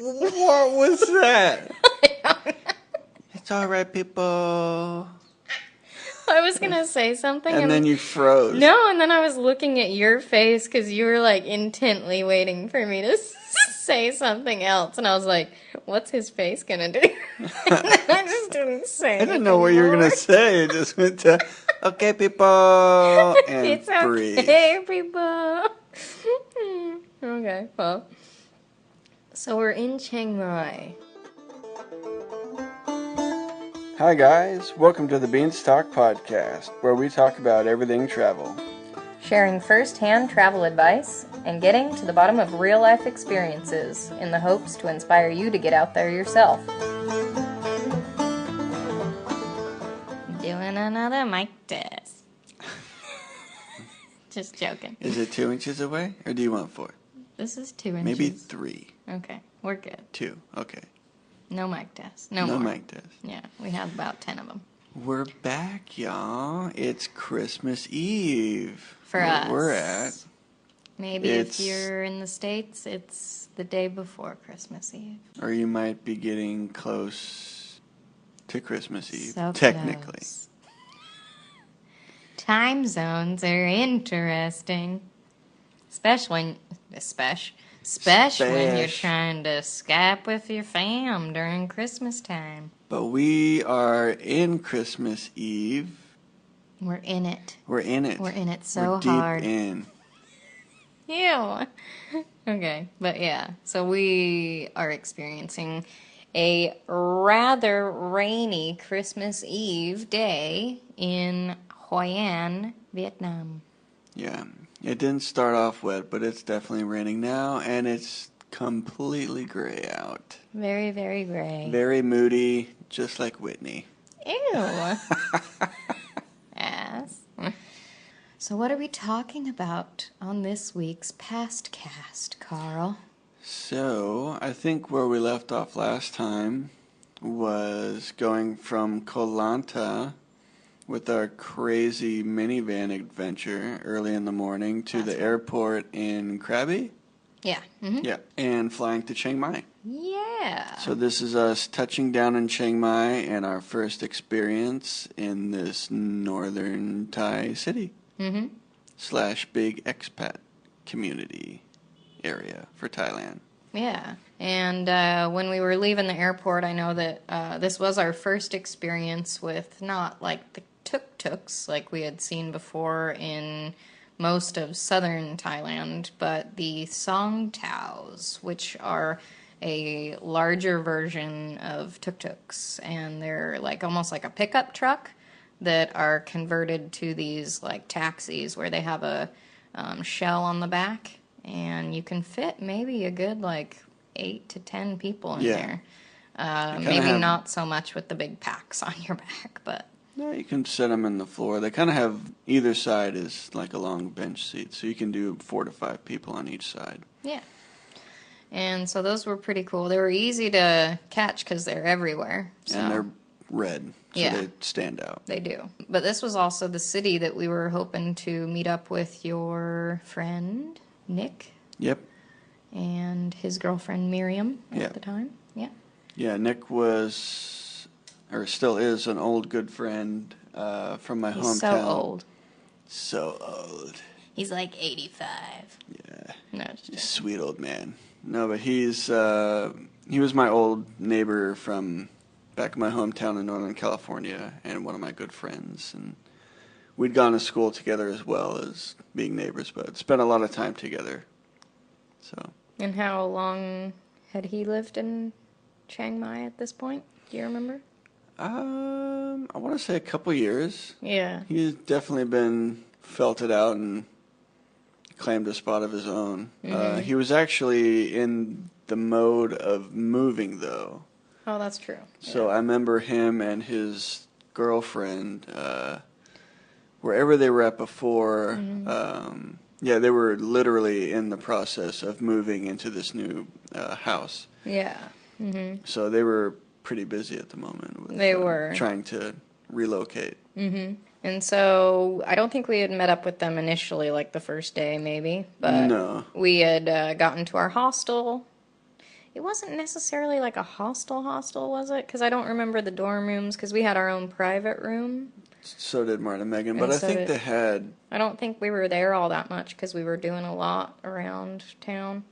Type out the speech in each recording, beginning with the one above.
What was that? It's all right, people. I was going to say something. And then you froze. No, and then I was looking at your face because you were, like, intently waiting for me to say something else. And I was like, what's his face going to do? And then I just didn't say I didn't know what you were going to say. It just went to, okay, people, and it's breathe. okay, people. Okay, well. So we're in Chiang Mai. Hi, guys. Welcome to the Beanstalk Podcast, where we talk about everything travel. Sharing first-hand travel advice and getting to the bottom of real-life experiences in the hopes to inspire you to get out there yourself. Doing another mic test. Just joking. Is it 2 inches away, or do you want 4? This is 2 inches. Maybe 3. Okay, we're good. 2, okay. No mic test. No more. mic test. Yeah, we have about 10 of them. We're back, y'all. It's Christmas Eve. For us. We're at. Maybe if you're in the States, it's the day before Christmas Eve. Or you might be getting close to Christmas Eve, So technically. Close. Time zones are interesting. Especially when you're trying to Skype with your fam during Christmas time. But we are in Christmas Eve. We're in it. We're in it. We're in it so We're deep hard. in. Ew. Okay, but yeah. So we are experiencing a rather rainy Christmas Eve day in Hoi An, Vietnam. Yeah. It didn't start off wet, but it's definitely raining now, and it's completely gray out. Very, very gray. Very moody, just like Whitney. Ew. Ass. So what are we talking about on this week's past cast, Carl? So, I think where we left off last time was going from Koh Lanta with our crazy minivan adventure early in the morning to the airport in Krabi. Yeah. Mm-hmm. Yeah, and flying to Chiang Mai. Yeah. So this is us touching down in Chiang Mai and our first experience in this northern Thai city. Mm-hmm. / big expat community area for Thailand. Yeah. And when we were leaving the airport, I know that this was our first experience with not like the tuk-tuks like we had seen before in most of southern Thailand, but the song taus, which are a larger version of tuk-tuks, and they're like almost like a pickup truck that are converted to these like taxis where they have a shell on the back, and you can fit maybe a good like 8 to 10 people in there. Maybe not so much with the big packs on your back, but no, you can set them in the floor. They kind of have either side is like a long bench seat, so you can do 4 to 5 people on each side. Yeah. And so those were pretty cool. They were easy to catch because they're everywhere. So. And they're red, so Yeah. they stand out. They do. But this was also the city that we were hoping to meet up with your friend, Nick. Yep. And his girlfriend, Miriam, at the time. Yeah. Yeah, Nick was, or still is, an old good friend from my hometown. He's so old. So old. He's like 85. Yeah. No, it's just Sweet old man. No, but he was my old neighbor from back in my hometown in Northern California, and one of my good friends. And we'd gone to school together as well as being neighbors, but spent a lot of time together. So. And how long had he lived in Chiang Mai at this point? Do you remember? I want to say a couple years. Yeah. He's definitely been felted out and claimed a spot of his own. Mm-hmm. He was actually in the mode of moving, though. Oh, that's true. So I remember him and his girlfriend, wherever they were at before, they were literally in the process of moving into this new house. Yeah. Mm-hmm. So they were pretty busy at the moment with They were trying to relocate. Mm-hmm. And so I don't think we had met up with them initially, like the first day maybe, but No. we had gotten to our hostel, it wasn't necessarily like a hostel, was it? Because I don't remember the dorm rooms, because we had our own private room. So did Martin and Megan, but And I so think did, they had. I don't think we were there all that much because we were doing a lot around town.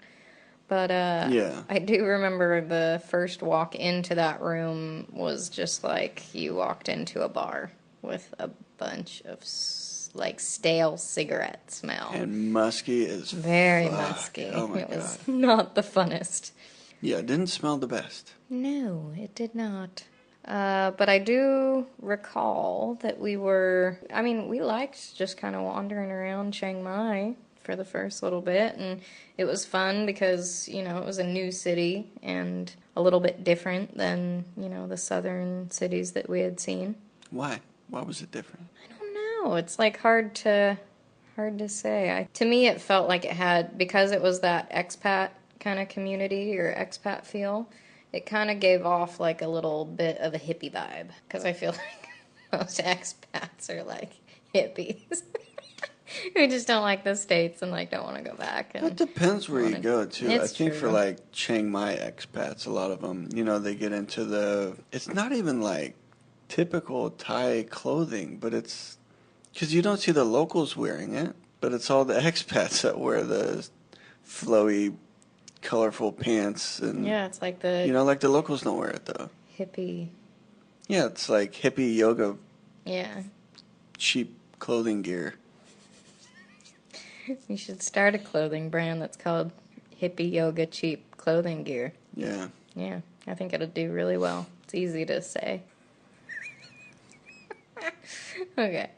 But Yeah. I do remember the first walk into that room was just like you walked into a bar with a bunch of like stale cigarette smell. And musky as Very fuck. musky. Oh my It was God. not the funnest. Yeah, it didn't smell the best. No, it did not. But I do recall that we liked just kind of wandering around Chiang Mai for the first little bit, and it was fun because, it was a new city and a little bit different than, the southern cities that we had seen. Why? Why was it different? I don't know. It's like hard to say. To me, it felt like it had, because it was that expat kind of community or expat feel, it kind of gave off like a little bit of a hippie vibe. Because I feel like most expats are like hippies who just don't like the States and like don't want to go back. And It depends where you go too. I think true. for like Chiang Mai expats, a lot of them, they get into it's not even like typical Thai clothing, but it's because you don't see the locals wearing it, but it's all the expats that wear the flowy, colorful pants. And yeah, it's like like the locals don't wear it though. hippie. Yeah, it's like hippie yoga. Yeah. Cheap clothing gear. You should start a clothing brand that's called Hippie Yoga Cheap Clothing Gear. Yeah. Yeah, I think it'll do really well. It's easy to say. Okay.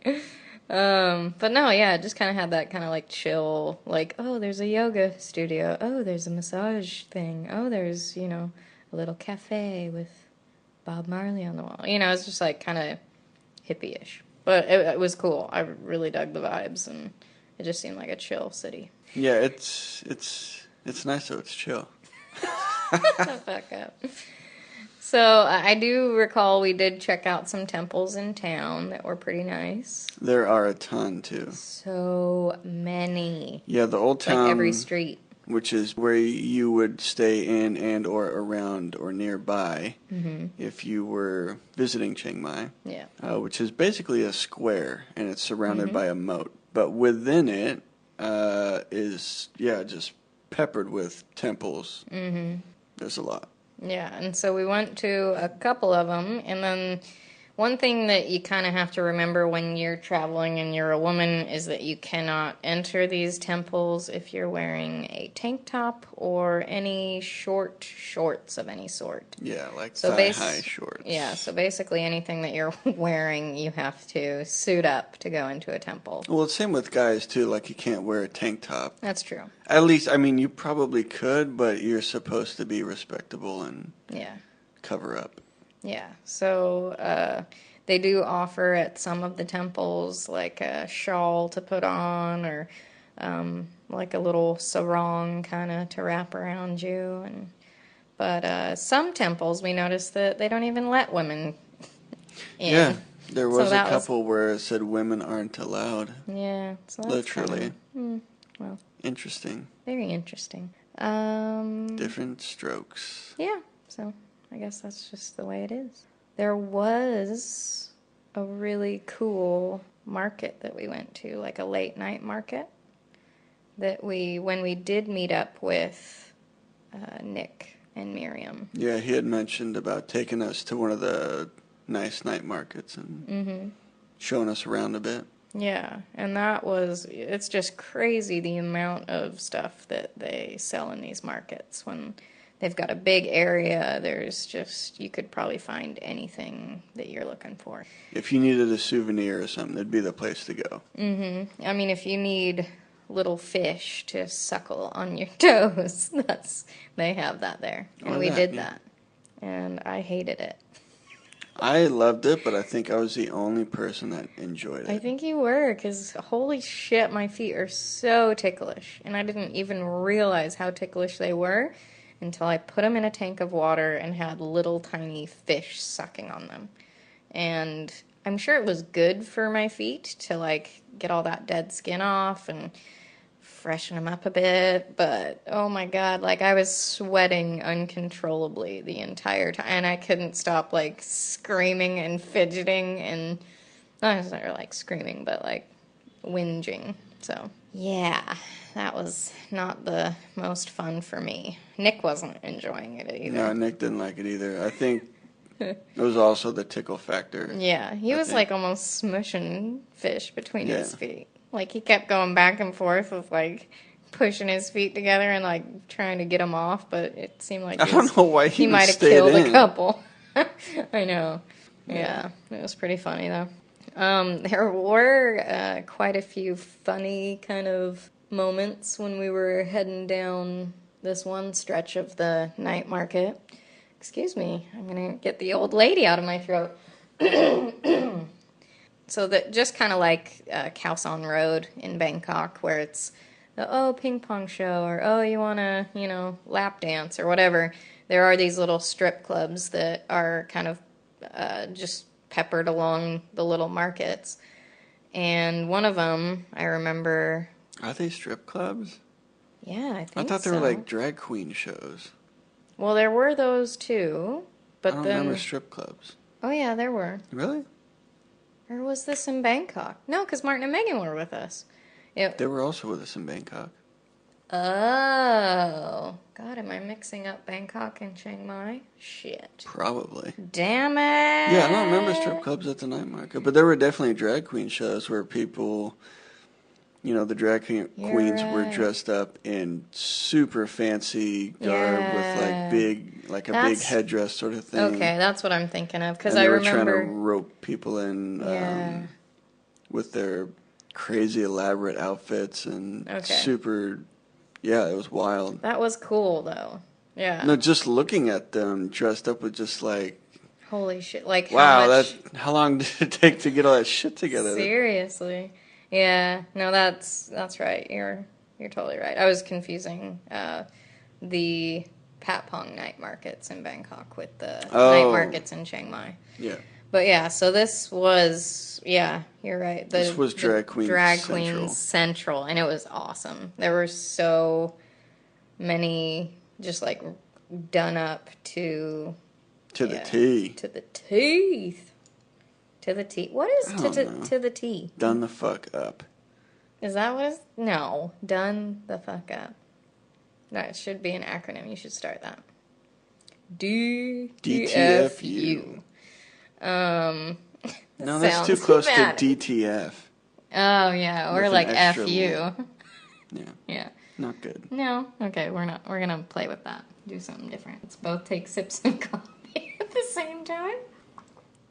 But no, yeah, it just kind of had that kind of like chill, like, oh, there's a yoga studio. Oh, there's a massage thing. Oh, there's, a little cafe with Bob Marley on the wall. It's just like kind of hippie-ish. But it was cool. I really dug the vibes, and it just seemed like a chill city. Yeah, it's nice though. It's chill. Back up. So I do recall we did check out some temples in town that were pretty nice. There are a ton too. So many. Yeah, the old town, like every street, which is where you would stay in and or around or nearby if you were visiting Chiang Mai. Yeah. Which is basically a square, and it's surrounded by a moat. But within it is just peppered with temples. Mm-hmm. There's a lot. Yeah, and so we went to a couple of them, and then one thing that you kind of have to remember when you're traveling and you're a woman is that you cannot enter these temples if you're wearing a tank top or any shorts of any sort. Yeah, like thigh-high shorts. Yeah, so basically anything that you're wearing, you have to suit up to go into a temple. Well, it's same with guys, too. Like, you can't wear a tank top. That's true. At least, I mean, you probably could, but you're supposed to be respectable and cover up. Yeah, so they do offer at some of the temples like a shawl to put on or like a little sarong kind of to wrap around you. But some temples we noticed that they don't even let women in. Yeah, there was a couple where it said women aren't allowed. Yeah, so that's literally. Well, interesting. Very interesting. Different strokes. Yeah, so I guess that's just the way it is. There was a really cool market that we went to, like a late night market, that when we did meet up with Nick and Miriam. Yeah, he had mentioned about taking us to one of the nice night markets and showing us around a bit. Yeah, and it's just crazy the amount of stuff that they sell in these markets. When they've got a big area, you could probably find anything that you're looking for. If you needed a souvenir or something, that'd be the place to go. Mm-hmm. I mean, if you need little fish to suckle on your toes, they have that there. And we did that. And I hated it. I loved it, but I think I was the only person that enjoyed it. I think you were, because holy shit, my feet are so ticklish. And I didn't even realize how ticklish they were until I put them in a tank of water and had little tiny fish sucking on them. And I'm sure it was good for my feet to, like, get all that dead skin off and freshen them up a bit. But oh my God, like I was sweating uncontrollably the entire time, and I couldn't stop like screaming and fidgeting, and not necessarily like screaming, but like whinging. So yeah, that was not the most fun for me. Nick wasn't enjoying it either. No, Nick didn't like it either. I think it was also the tickle factor. Yeah, he was like almost smushing fish between his feet. Like he kept going back and forth with like pushing his feet together and like trying to get them off, but it seemed like I don't know why he might have killed a couple. I know. Yeah, it was pretty funny though. There were quite a few funny kind of moments when we were heading down this one stretch of the night market. Excuse me, I'm gonna get the old lady out of my throat. So that just kind of like Khao San Road in Bangkok, where it's the ping pong show, or you wanna lap dance or whatever. There are these little strip clubs that are kind of just peppered along the little markets, and one of them I remember. Are they strip clubs? Yeah, I think I thought they were like drag queen shows. Well, there were those too, but I don't remember strip clubs. Oh yeah, there were. Really? Or was this in Bangkok? No, because Martin and Megan were with us. They were also with us in Bangkok. Oh. God, am I mixing up Bangkok and Chiang Mai? Shit. Probably. Damn it. Yeah, I don't remember strip clubs at the night market, but there were definitely drag queen shows where people, the drag queens were dressed up in super fancy garb with like a big headdress sort of thing. Okay, that's what I'm thinking of, because I remember trying to rope people in with their crazy elaborate outfits and super. Yeah, it was wild. That was cool though. Yeah. No, just looking at them dressed up with just like. Holy shit! Like wow, how long did it take to get all that shit together? Seriously. Yeah, no, that's right. You're totally right. I was confusing the Patpong night markets in Bangkok with the night markets in Chiang Mai. Yeah. But yeah, so this was you're right. This was Drag Queens Central, and it was awesome. There were so many just like done up to the T. To the teeth. To the T. What is to the T? Done the fuck up. Is that what it's? No. Done the fuck up. No, it should be an acronym. You should start that. DTFU. No, that's too close to DTF. Oh, yeah. Or like FU. Yeah. Yeah. Not good. No. Okay, we're going to play with that. Do something different. Let's both take sips of coffee at the same time.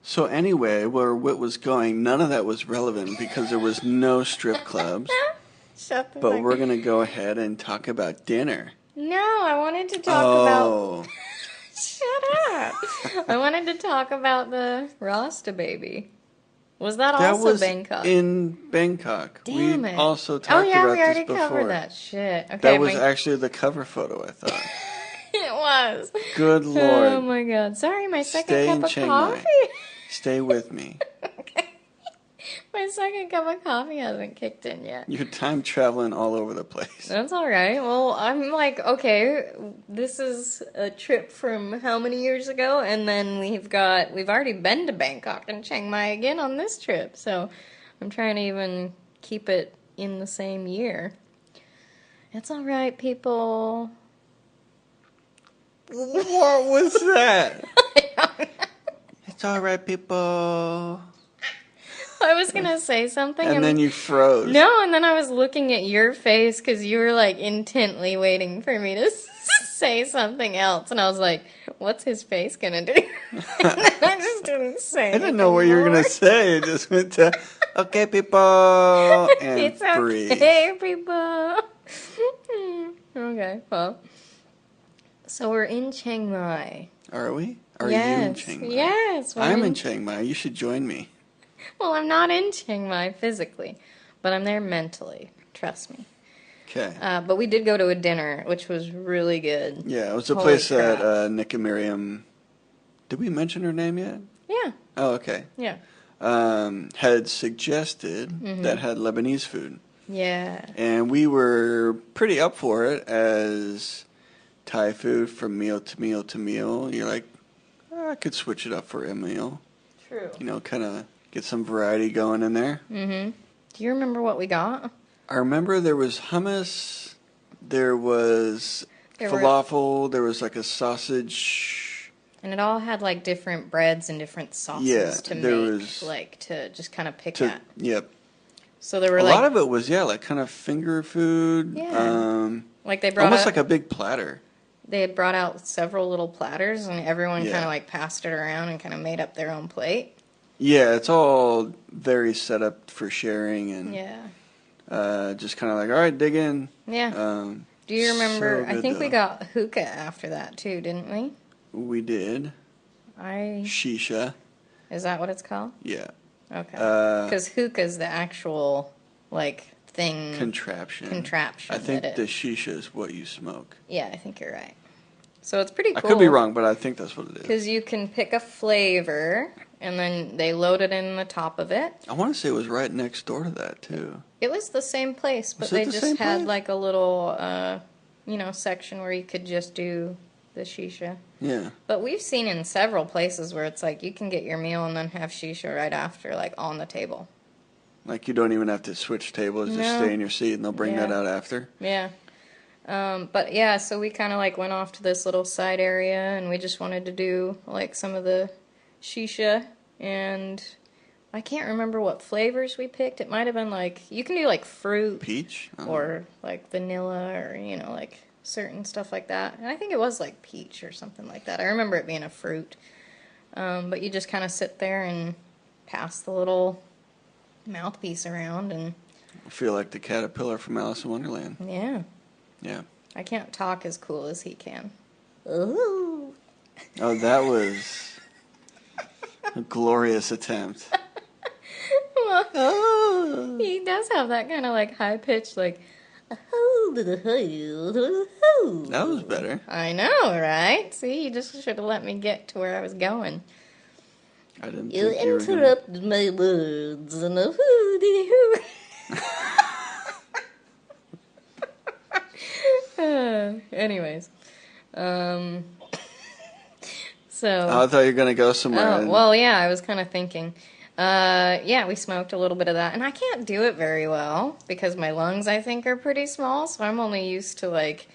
So anyway, where Whit was going, none of that was relevant because there was no strip clubs. Shut the But fuck we're going to go ahead and talk about dinner. No, I wanted to talk about... Shut up. I wanted to talk about the Rasta baby. Was that also Bangkok? In Bangkok. Damn we it. also talked about this before. Oh yeah, we already covered that shit. Okay, that was actually the cover photo, I thought. It was. Good Lord. Oh my God. Sorry, my second cup of coffee. Stay with me. Okay. My second cup of coffee hasn't kicked in yet. You're time traveling all over the place. That's all right. Well, I'm like, okay, this is a trip from how many years ago? And then we've already been to Bangkok and Chiang Mai again on this trip. So I'm trying to even keep it in the same year. It's all right, people. What was that? It's all right, people. I was going to say something. And then you froze. No, and then I was looking at your face because you were like intently waiting for me to say something else. And I was like, what's his face going to do? And then I just didn't say I didn't know what you were going to say. It just went to, okay, people, and it's breathe. Okay, people. Okay, well. So we're in Chiang Mai. Are we? Are you in Chiang Mai? Yes. I'm in Chiang Mai. You should join me. Well, I'm not in Chiang Mai physically, but I'm there mentally. Trust me. Okay. But we did go to a dinner, which was really good. Yeah, it was a place that Nick and Miriam... Did we mention her name yet? Yeah. Oh, okay. Yeah. Had suggested that had Lebanese food. Yeah. And we were pretty up for it as Thai food from meal to meal to meal. You're like, I could switch it up for a meal. True. You know, kind of get some variety going in there. Mm-hmm. Do you remember what we got? I remember there was hummus, there was There falafel, there was like a sausage. And it all had like different breads and different sauces Yeah, to there make, was- like to just kind of pick To, at. yep. So there were A like lot of it was, like kind of finger food. Yeah. Like they brought Almost out, like a big platter. they had brought out several little platters, and everyone Yeah. kind of like passed it around and kind of made up their own plate. Yeah, it's all very set up for sharing and Yeah. just kind of like, all right, dig in. Yeah. Do you remember? so I good, think we though. got hookah after that too, didn't we? We did. Shisha. Is that what it's called? Yeah. Okay. Because hookah's the actual like thing Contraption. contraption. I think that the it, shisha is what you smoke. yeah, I think you're right. So it's pretty cool. I could be wrong, but I think that's what it is. Because you can pick a flavor, and then they load it in the top of it. I want to say it was right next door to that, too. It was the same place, but Was it they the just same had place? like a little, section where you could just do the shisha. Yeah. But we've seen in several places where it's like you can get your meal and then have shisha right after, like on the table. Like you don't even have to switch tables, just No. stay in your seat and they'll bring Yeah. that out after. Yeah. But yeah, so we kind of like went off to this little side area and we just wanted to do like some of the shisha, and I can't remember what flavors we picked. It might have been like, you can do like fruit Peach? I don't know. or like vanilla or, like certain stuff like that. And I think it was like peach or something like that. I remember it being a fruit. But you just kind of sit there and pass the little mouthpiece around, and I feel like the caterpillar from Alice in Wonderland. yeah. Yeah. I can't talk as cool as he can. Ooh. Oh, that was a glorious attempt. Well, he does have that kind of like high pitched, like. That was better. I know, right? See, you just should have let me get to where I was going. I didn't You think you were gonna... interrupted my words. Anyways, so. Oh, I thought you were going to go somewhere. Oh, well, yeah, I was kind of thinking. Yeah, we smoked a little bit of that, and I can't do it very well because my lungs, I think, are pretty small, so I'm only used to, like,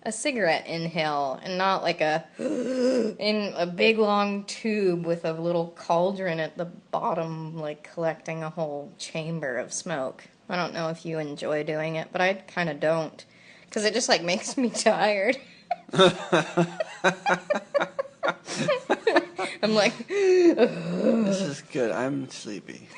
a cigarette inhale and not, like, in a big, long tube with a little cauldron at the bottom, like, collecting a whole chamber of smoke. I don't know if you enjoy doing it, but I kind of don't, because it just, like, makes me tired. I'm like, This is good. I'm sleepy.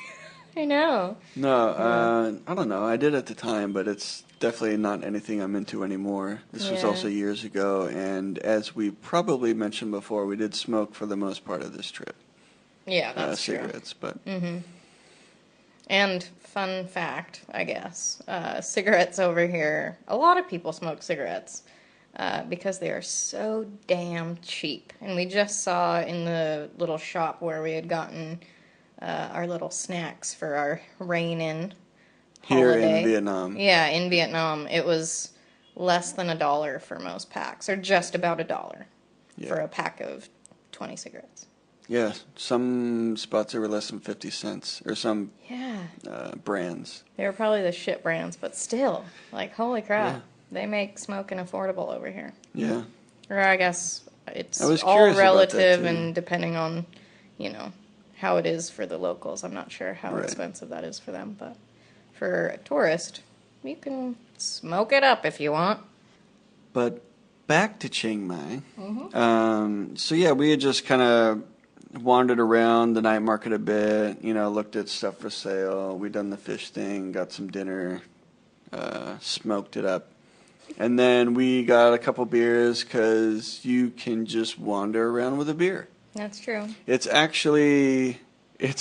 I know. No, I don't know. I did at the time, but it's definitely not anything I'm into anymore. This was Yeah. also years ago, and as we probably mentioned before, we did smoke for the most part of this trip. Yeah, that's true. Cigarettes, but And fun fact, I guess, cigarettes over here, a lot of people smoke cigarettes because they are so damn cheap. And we just saw in the little shop where we had gotten our little snacks for our rain-in here holiday. in Vietnam. Yeah, in Vietnam, it was less than $1 for most packs, or just about $1 for a pack of 20 cigarettes. Yeah, some spots they were less than 50 cents, or some Yeah. brands. They were probably the shit brands, but still, like, holy crap. Yeah. They make smoking affordable over here. Yeah. Or I guess it's I was all curious about that, relative too. and depending on, how it is for the locals. I'm not sure how Right. expensive that is for them, but for a tourist, you can smoke it up if you want. But back to Chiang Mai. Mm-hmm. So yeah, we had just kind of wandered around the night market a bit, looked at stuff for sale. We done the fish thing, got some dinner, smoked it up. And then we got a couple beers because you can just wander around with a beer. That's true. It's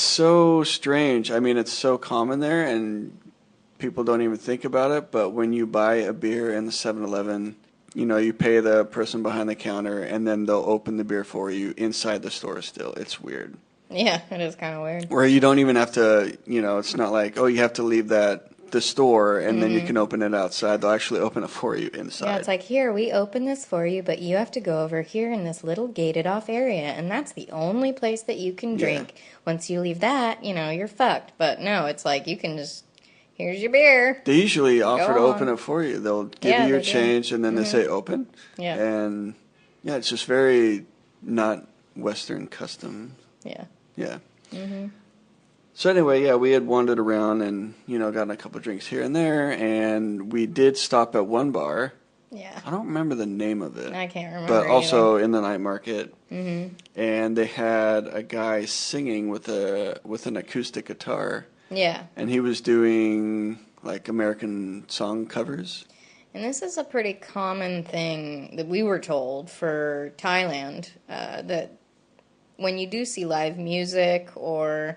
so strange. I mean, it's so common there and people don't even think about it. But when you buy a beer in the 7-Eleven, you pay the person behind the counter and then they'll open the beer for you inside the store still. It's weird. Yeah, it is kind of weird. Where you don't even have to, it's not like, oh, you have to leave that the store, and then you can open it outside. They'll actually open it for you inside. Yeah, it's like, here, we open this for you, but you have to go over here in this little gated off area, and that's the only place that you can drink. Once you leave that, you're fucked. But no, it's like, you can just, here's your beer. They usually offer to open it for you. They'll give you your change, and then they say open. Yeah. And, yeah, it's just very not Western custom. Yeah. Yeah. So anyway, yeah, we had wandered around and, gotten a couple drinks here and there, and we did stop at one bar. Yeah. I don't remember the name of it. I can't remember But also either. in the night market. And they had a guy singing with an acoustic guitar. Yeah. And he was doing, like, American song covers. And this is a pretty common thing that we were told for Thailand, that when you do see live music or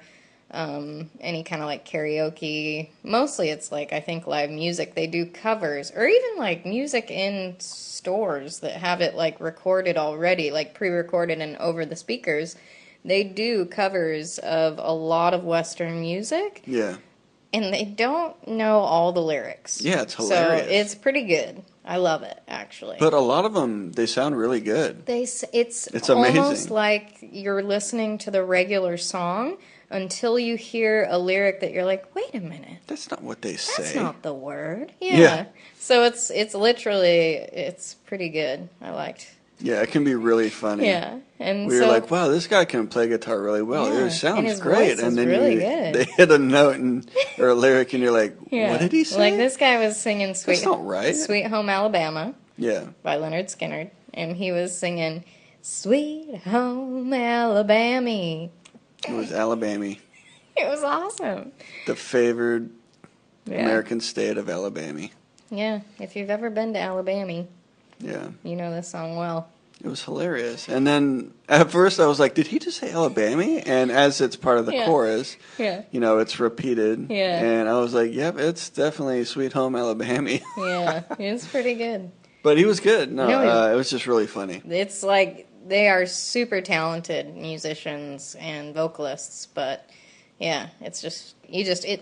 any kind of like karaoke, mostly it's like, I think live music, they do covers, or even like music in stores that have it like recorded already, like pre-recorded and over the speakers. They do covers of a lot of Western music. Yeah. And they don't know all the lyrics. Yeah, it's hilarious. So it's pretty good. I love it, actually. But a lot of them, they sound really good. It's amazing. Almost like you're listening to the regular song until you hear a lyric that you're like, wait a minute. That's not what they say. That's not the word. Yeah. So it's literally, it's pretty good. I liked. Yeah, it can be really funny. Yeah. And we were like, wow, this guy can play guitar really well. Yeah. It sounds and his great. Voice and is then really good. they hit a note or a lyric, and you're like, what did he say? Like this guy was singing That's not right. Sweet Home Alabama. Yeah. By Leonard Skinner. And he was singing Sweet Home Alabama. It was Alabama. It was awesome. The favored American state of Alabama. Yeah, if you've ever been to Alabama, you know this song well. It was hilarious. And then at first I was like, did he just say Alabama? And as it's part of the chorus, it's repeated. Yeah. And I was like, yep, it's definitely Sweet Home Alabama. Yeah, it's pretty good. But he was good. No, it was just really funny. It's like they are super talented musicians and vocalists, but yeah, it's just,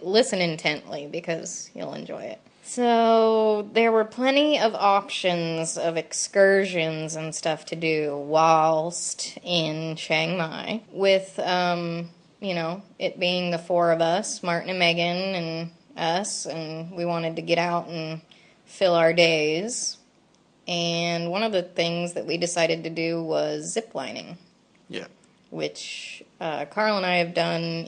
listen intently because you'll enjoy it. So there were plenty of options of excursions and stuff to do whilst in Chiang Mai with, it being the four of us, Martin and Megan and us, and we wanted to get out and fill our days. And one of the things that we decided to do was zip lining. Yeah. Which Carl and I have done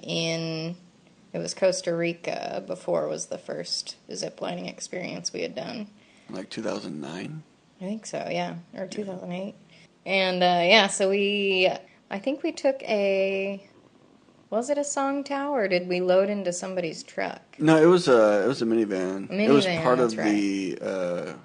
it was Costa Rica before it was the first zip lining experience we had done. Like 2009? I think so, yeah. Or 2008. And, so I think we took was it a Song Tao, or did we load into somebody's truck? No, it was a minivan. It was part of the,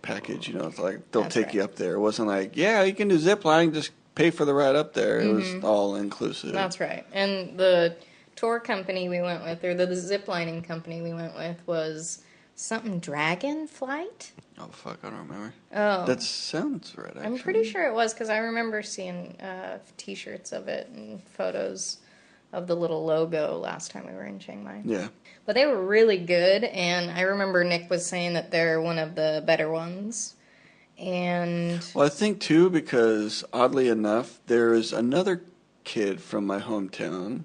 package, it's like they'll take you up there. It wasn't like, yeah, you can do zip lining, just pay for the ride up there. It was all inclusive. That's right. And the tour company we went with, or the zip lining company we went with, was something Dragon Flight? Oh, fuck, I don't remember. Oh. That sounds right, actually. I'm pretty sure it was, because I remember seeing T-shirts of it and photos of the little logo last time we were in Chiang Mai. Yeah. But they were really good, and I remember Nick was saying that they're one of the better ones. And well, I think, too, because oddly enough, there's another kid from my hometown.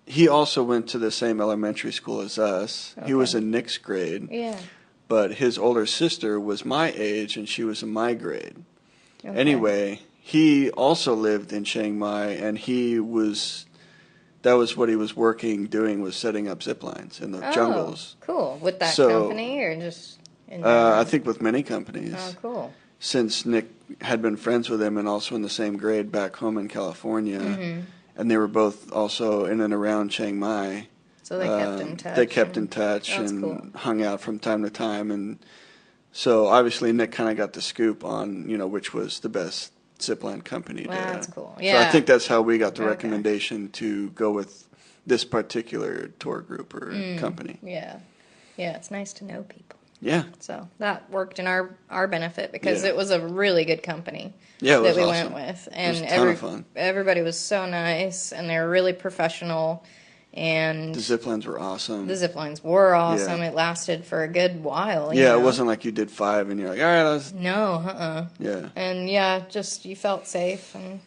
He also went to the same elementary school as us. Okay. He was in Nick's grade. Yeah. But his older sister was my age, and she was in my grade. Okay. Anyway, he also lived in Chiang Mai, and that was what he was doing was setting up zip lines in the jungles. Cool. With that company, or just in I think with many companies. Oh, cool. Since Nick had been friends with him and also in the same grade back home in California. Mm-hmm. And they were both also in and around Chiang Mai. So they kept in touch. They kept in touch and hung out from time to time. And so obviously Nick kind of got the scoop on, which was the best zipline company. That's cool. Yeah. So I think that's how we got the recommendation to go with this particular tour group or company. Yeah. Yeah, it's nice to know people. Yeah. So that worked in our benefit because it was a really good company that we went with. And it was a ton of fun. Everybody was so nice, and they were really professional. And The zip lines were awesome. the zip lines were awesome. Yeah. It lasted for a good while. Yeah, you it know? wasn't like you did 5 and you're like, all right, let's... No, Yeah. And yeah, just you felt safe. And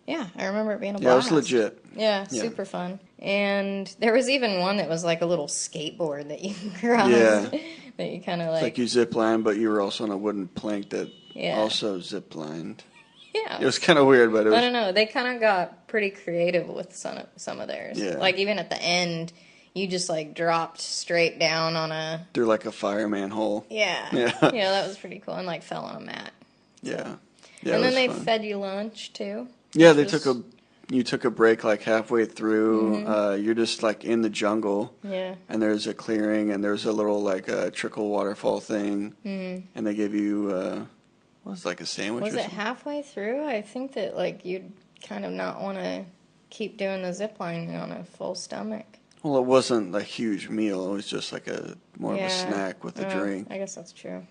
yeah, I remember it being a blast. Yeah, it was legit. Yeah, Yeah. super fun. And there was even one that was like a little skateboard that you crossed. Yeah. That you kind of It's like you zip line, but you were also on a wooden plank that also zip lined. Yeah. It was kind of weird, but it was... I don't know. They kind of got pretty creative with some of theirs. Yeah. Like even at the end, you just like dropped straight down on a... Through like a fireman hole. Yeah. Yeah. Yeah, that was pretty cool. And like fell on a mat. Yeah. So. Yeah. And then they fun. fed you lunch too. Yeah, you took a break like halfway through. You're just like in the jungle. Yeah. And there's a clearing and there's a little like a trickle waterfall thing. And they give you what was it, like a sandwich Was or it something? halfway through? I think that like you'd kind of not want to keep doing the zip line on a full stomach. Well, it wasn't a huge meal. It was just like more of a snack with a drink. I guess that's true.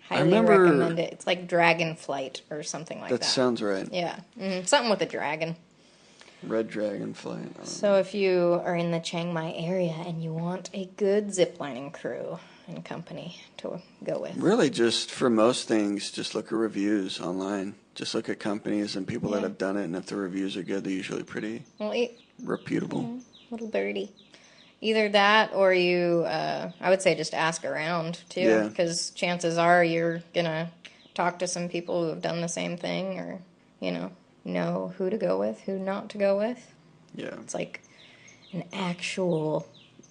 I Highly remember- recommend it. It's like Dragon Flight or something like that. That sounds right. Yeah. Something with a dragon. Red Dragon Flight. So if you are in the Chiang Mai area and you want a good ziplining crew and company to go with. Really, just for most things, just look at reviews online. Just look at companies and people that have done it, and if the reviews are good, they're usually pretty reputable. Little birdie. Either that or you, I would say just ask around too. Yeah. Because chances are you're going to talk to some people who have done the same thing or, know who to go with, who not to go with. Yeah. It's like an actual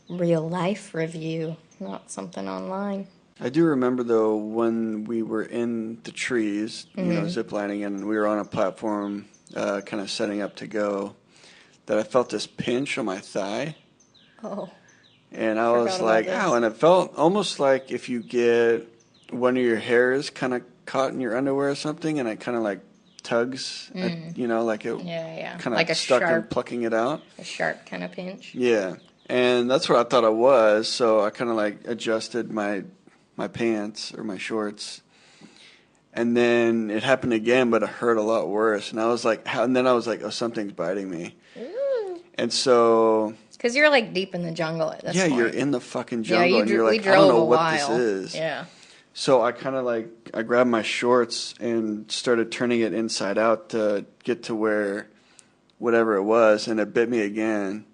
real life review, not something online. I do remember, though, when we were in the trees, ziplining, and we were on a platform kind of setting up to go, that I felt this pinch on my thigh. Oh. And I was like, ow, and it felt almost like if you get one of your hairs kind of caught in your underwear or something, and it kind of like tugs, like it kind of like stuck and plucking it out. A sharp kind of pinch. Yeah. And that's what I thought it was, so I kind of like adjusted my pants or my shorts. And then it happened again, but it hurt a lot worse. And I was like, oh, something's biting me. Ooh. And so... Because you're like deep in the jungle at this point. Yeah, you're in the fucking jungle, and you're we like, drove I don't know a what while. this is. Yeah. So I kind of I grabbed my shorts and started turning it inside out to get to where whatever it was, and it bit me again.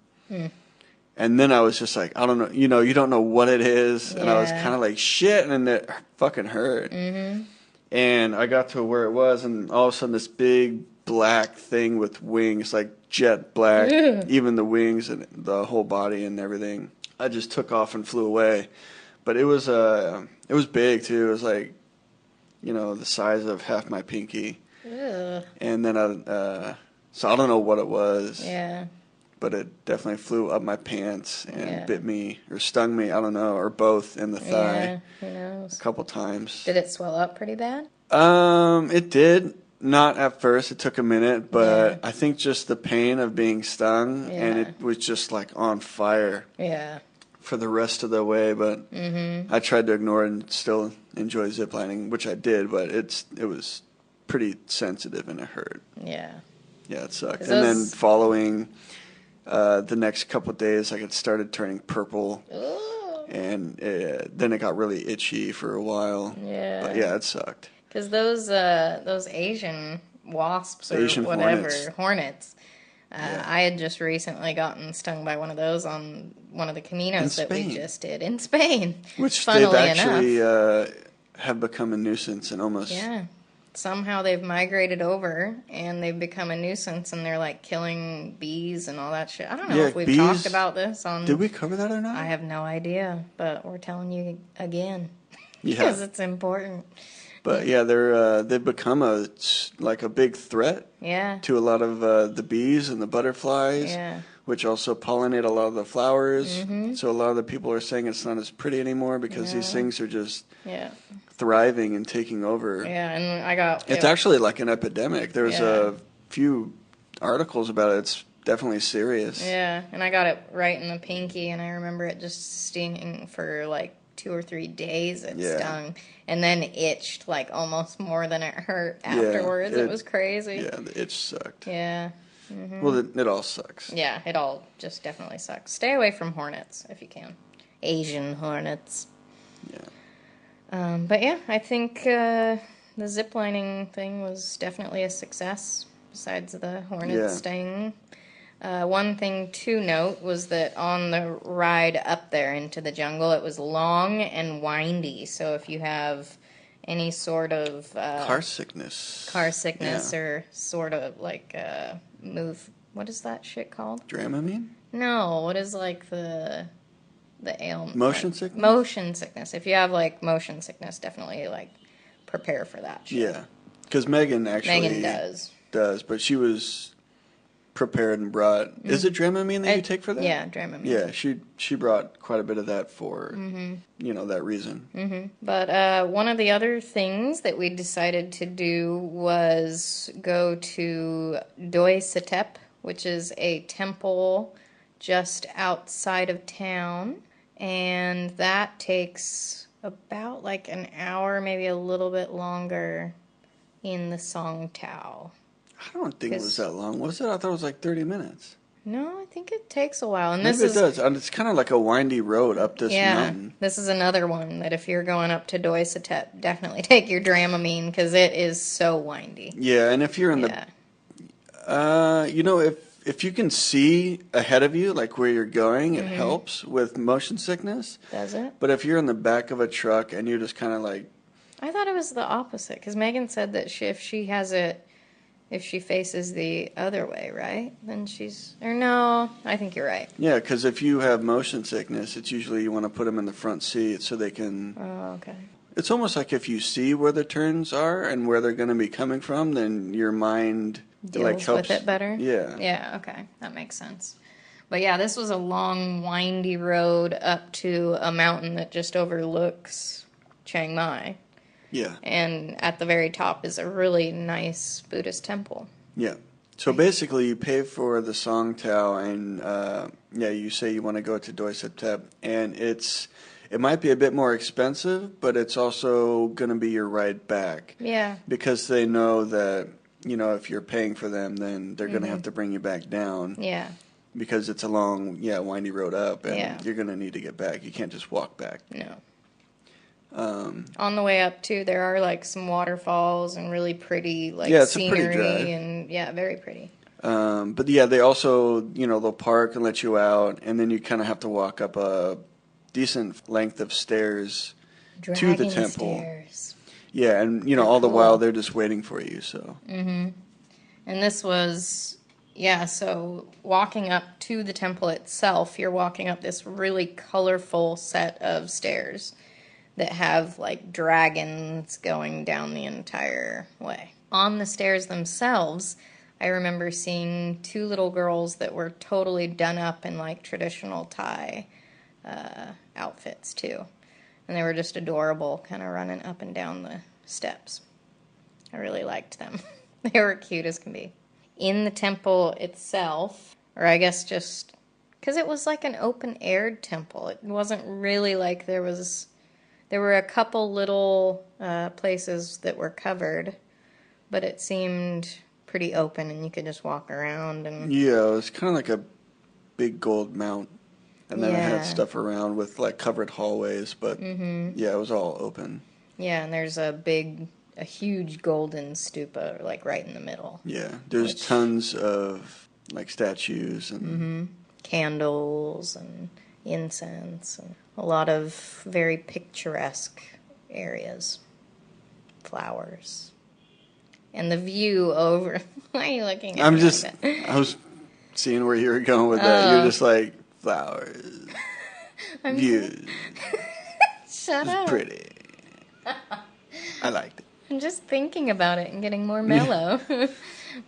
And then I was just like, I don't know, you don't know what it is. And I was kind of like, shit, and it fucking hurt. And I got to where it was, and all of a sudden this big black thing with wings, like jet black, even the wings and the whole body and everything. I just took off and flew away. But it was big too. It was like, the size of half my pinky. Ugh. And then so I don't know what it was. Yeah. But it definitely flew up my pants and bit me or stung me, I don't know, or both in the thigh. Yeah, who knows? A couple times. Did it swell up pretty bad? It did. Not at first. It took a minute, but I think just the pain of being stung, and it was just like on fire. Yeah. For the rest of the way, but I tried to ignore it and still enjoy ziplining, which I did, but it was pretty sensitive and it hurt. Yeah. Yeah, it sucked. And then following the next couple of days, it started turning purple. Ooh. And then it got really itchy for a while. Yeah. But yeah, it sucked. Because those Asian wasps or Asian whatever, hornets. I had just recently gotten stung by one of those on one of the Caminos that we just did in Spain. Which they've actually have become a nuisance and almost... Yeah. Somehow they've migrated over and they've become a nuisance and they're like killing bees and all that shit. I don't know if we've talked about this on... Did we cover that or not? I have no idea, but we're telling you again. Yeah. Because it's important. But yeah, they've become a big threat to a lot of the bees and the butterflies, which also pollinate a lot of the flowers. So a lot of the people are saying it's not as pretty anymore because these things are just thriving and taking over. Yeah, and it's actually like an epidemic. There's a few articles about it. It's definitely serious. Yeah, and I got it right in the pinky, and I remember it just stinging for like 2 or 3 days. It stung and then itched like almost more than it hurt afterwards. It was crazy. Yeah, the itch sucked. Yeah. Well, it all sucks. Yeah, it all just definitely sucks. Stay away from hornets if you can. Asian hornets. Yeah. But yeah, I think the ziplining thing was definitely a success, besides the hornet sting. One thing to note was that on the ride up there into the jungle, it was long and windy. So if you have any sort of Car sickness. or sort of like what is that shit called? Dramamine? No, what is like the ailment? Motion sickness? Motion sickness. If you have like motion sickness, definitely like prepare for that shit. Yeah. Because Megan does, but she was prepared and brought. Is it Dramamine that you take for that? Yeah, Dramamine. Yeah, she brought quite a bit of that for that reason. But one of the other things that we decided to do was go to Doi Setep, which is a temple just outside of town, and that takes about like an hour, maybe a little bit longer in the Song Tao. I don't think it was that long. Was it? I thought it was like 30 minutes. No, I think it takes a while. And Maybe it does. And it's kind of like a windy road up this mountain. This is another one that if you're going up to Doi Setep, definitely take your Dramamine because it is so windy. Yeah, and if you're in the... if you can see ahead of you, like where you're going, it helps with motion sickness. Does it? But if you're in the back of a truck and you're just kind of like... I thought it was the opposite because Megan said that if she has it... If she faces the other way, right? Then she's... Or no, I think you're right. Yeah, because if you have motion sickness, it's usually you want to put them in the front seat so they can... Oh, okay. It's almost like if you see where the turns are and where they're going to be coming from, then your mind deals helps with it better? Yeah. Yeah, okay. That makes sense. But yeah, this was a long, windy road up to a mountain that just overlooks Chiang Mai. Yeah. And at the very top is a really nice Buddhist temple. Yeah. So basically you pay for the Song Tao and you say you want to go to Doi Setep, and it might be a bit more expensive, but it's also going to be your ride back. Yeah. Because they know that, if you're paying for them, then they're going to have to bring you back down. Yeah. Because it's a long, windy road up, and you're going to need to get back. You can't just walk back. No. On the way up too, there are like some waterfalls and really pretty it's scenery a pretty drive. And very pretty. But yeah, they also they'll park and let you out, and then you kind of have to walk up a decent length of stairs to the temple. Stairs. Yeah, and all the while they're just waiting for you. So. Mm-hmm. And this was so walking up to the temple itself, you're walking up this really colorful set of stairs that have like dragons going down the entire way. On the stairs themselves, I remember seeing two little girls that were totally done up in like traditional Thai outfits too. And they were just adorable, kind of running up and down the steps. I really liked them. They were cute as can be. In the temple itself, or I guess just because it was like an open-aired temple, it wasn't really like there were a couple little places that were covered, but it seemed pretty open and you could just walk around. And yeah, it was kind of like a big gold mount, and then it had stuff around with like covered hallways, but it was all open. Yeah, and there's a huge golden stupa like right in the middle. Yeah, there's tons of like statues and candles and incense and a lot of very picturesque areas. Flowers. And the view over... Why are you looking at me like that? I was seeing where you were going with that. You're just like, flowers. Views. Shut up. It's pretty. I liked it. I'm just thinking about it and getting more mellow.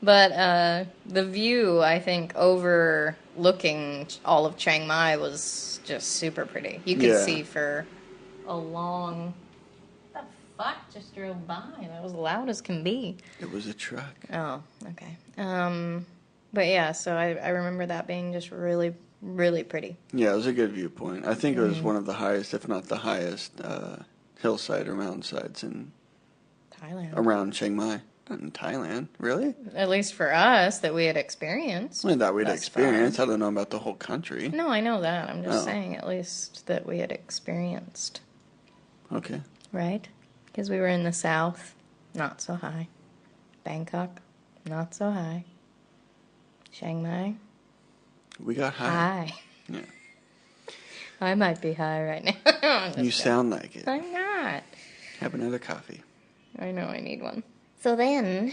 But the view, I think, overlooking all of Chiang Mai was just super pretty. You could see for a long... What the fuck just drove by? That was loud as can be. It was a truck. Oh, okay. But yeah, so I remember that being just really, really pretty. Yeah, it was a good viewpoint. I think it was one of the highest, if not the highest, hillside or mountainsides in Thailand. Around Chiang Mai. Not in Thailand, really? At least for us, that we had experienced. I thought we'd thus experience. far. I don't know about the whole country. No, I know that. I'm just Oh. saying at least that we had experienced. Okay. Right? Because we were in the south, not so high. Bangkok, not so high. Chiang Mai, We got high. high. Yeah. I might be high right now. I'm just You joking. sound like it. I'm not. Have another coffee. I know I need one. So then,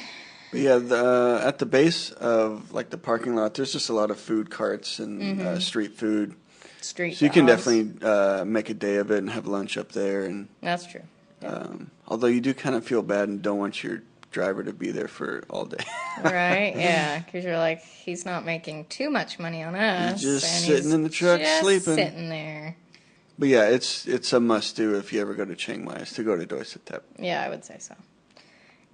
But yeah, at the base of like the parking lot, there's just a lot of food carts and street food. street So you can dogs. definitely make a day of it and have lunch up there. And That's true. although you do kind of feel bad and don't want your driver to be there for all day. Right? Yeah, because you're like, he's not making too much money on us. He's just and sitting he's in the truck just sleeping. sitting there. But yeah, it's a must do if you ever go to Chiang Mai is to go to Doi Satep. Yeah, I would say so.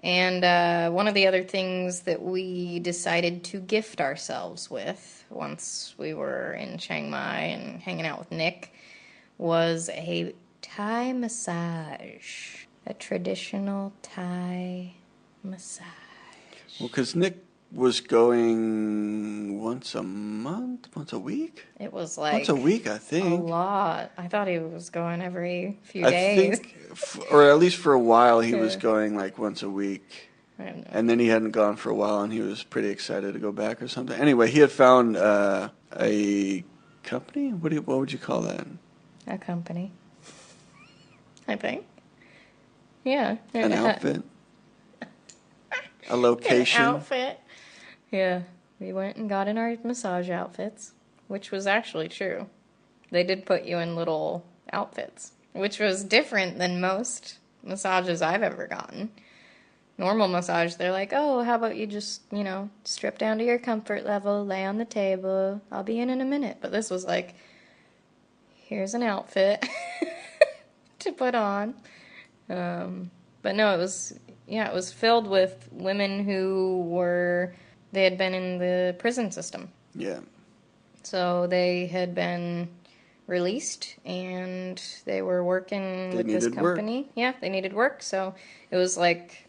And one of the other things that we decided to gift ourselves with once we were in Chiang Mai and hanging out with Nick was a Thai massage. A traditional Thai massage. Well, because Nick was going once a month, once a week? It was like Once a week, I a think. lot. I thought he was going every few I days. think, or at least for a while, he Yeah. was going like once a week. I don't know. And then he hadn't gone for a while, and he was pretty excited to go back or something. Anyway, he had found a company? What would you call that? A company. I think. Yeah. An outfit? A location? An outfit. Yeah. We went and got in our massage outfits, which was actually true. They did put you in little outfits, which was different than most massages I've ever gotten. Normal massage, they're like, oh, how about you just, strip down to your comfort level, lay on the table, I'll be in a minute. But this was like, here's an outfit to put on. But no, it was filled with women they had been in the prison system. Yeah. So they had been released and they were working with this company. Work. Yeah, they needed work. So it was like,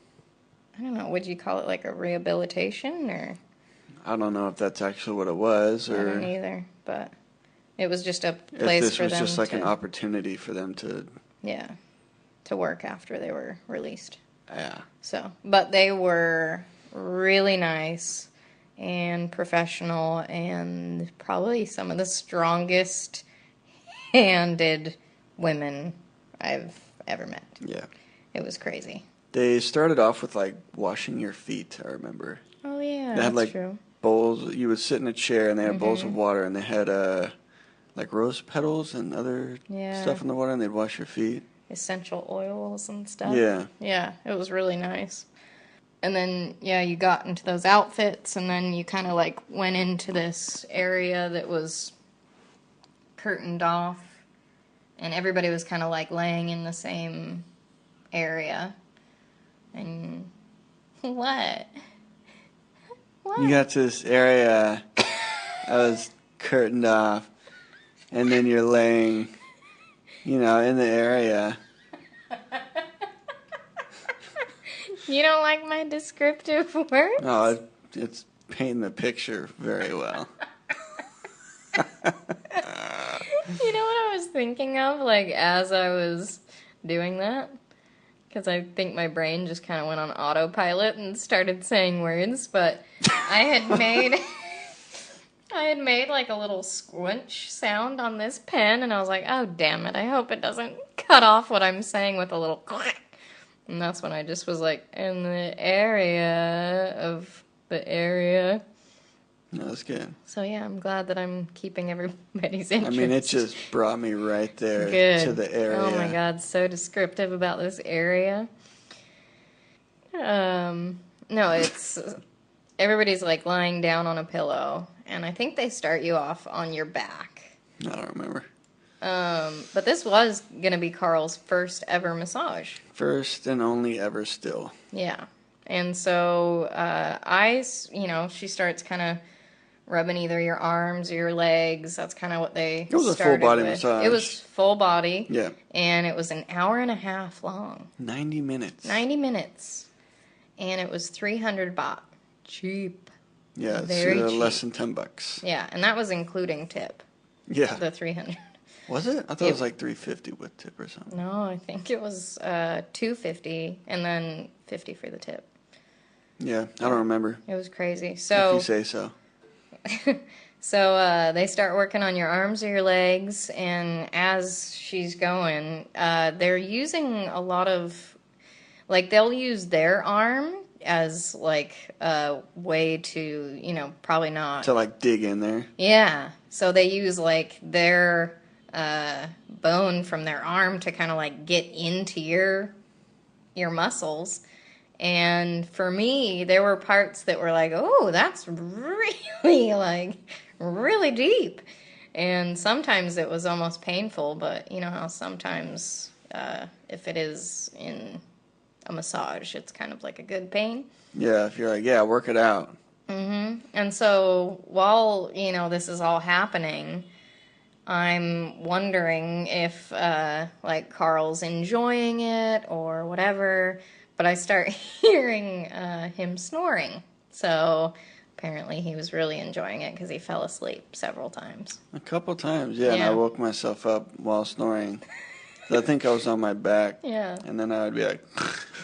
I don't know, would you call it like a rehabilitation or? I don't know if that's actually what it was, or I don't either, but it was just a place for them. If this was just like an opportunity for them to. Yeah, to work after they were released. Yeah. So, but they were really nice and professional and probably some of the strongest handed women I've ever met. Yeah. It was crazy. They started off with like washing your feet, I remember. Oh yeah, they had like true. Bowls. You would sit in a chair and they had bowls of water, and they had like rose petals and other stuff in the water, and they'd wash your feet. Essential oils and stuff. Yeah. Yeah, it was really nice. And then, you got into those outfits, and then you kind of like went into this area that was curtained off, and everybody was kind of like laying in the same area. And what? You got to this area that was curtained off, and then you're laying, in the area. You don't like my descriptive words? Oh, it's painting the picture very well. You know what I was thinking of, like, as I was doing that? Because I think my brain just kind of went on autopilot and started saying words, but I had made like a little squinch sound on this pen, and I was like, oh, damn it, I hope it doesn't cut off what I'm saying with a little click. And that's when I just was like, in the area of the area. No, that's good. So yeah, I'm glad that I'm keeping everybody's interest. I mean, it just brought me right there to the area. Oh my God, so descriptive about this area. No, it's everybody's like lying down on a pillow, and I think they start you off on your back. I don't remember. But this was gonna be Carl's first ever massage. First and only ever still. Yeah. And so, she starts kind of rubbing either your arms or your legs. That's kind of what they started with. It was a full body massage. It was full body. Yeah. And it was an hour and a half long. 90 minutes. 90 minutes. and it was 300 baht. Cheap. Yeah, it's Very cheap. less than $10. Yeah, and that was including tip. Yeah. The 300. Was it? I thought it was like $3.50 with tip or something. No, I think it was $2.50 and then $50 for the tip. Yeah, I don't remember. It was crazy. If So you say so. So they start working on your arms or your legs, and as she's going, they're using a lot of, like, they'll use their arm as, like, a way to, you know, probably not. To, like, dig in there. Yeah. So they use, like, their bone from their arm to kind of, like, get into your muscles. And for me, there were parts that were like, oh, that's really, like, really deep. And sometimes it was almost painful, but you know how sometimes if it is in a massage, it's kind of like a good pain. Yeah, if you're like, yeah, work it out. Mm-hmm. And so while, you know, this is all happening, I'm wondering if, like, Carl's enjoying it or whatever. But I start hearing him snoring. So apparently he was really enjoying it because he fell asleep several times. A couple times, yeah. And I Yeah. woke myself up while snoring. I think I was on my back. Yeah. And then I would be like,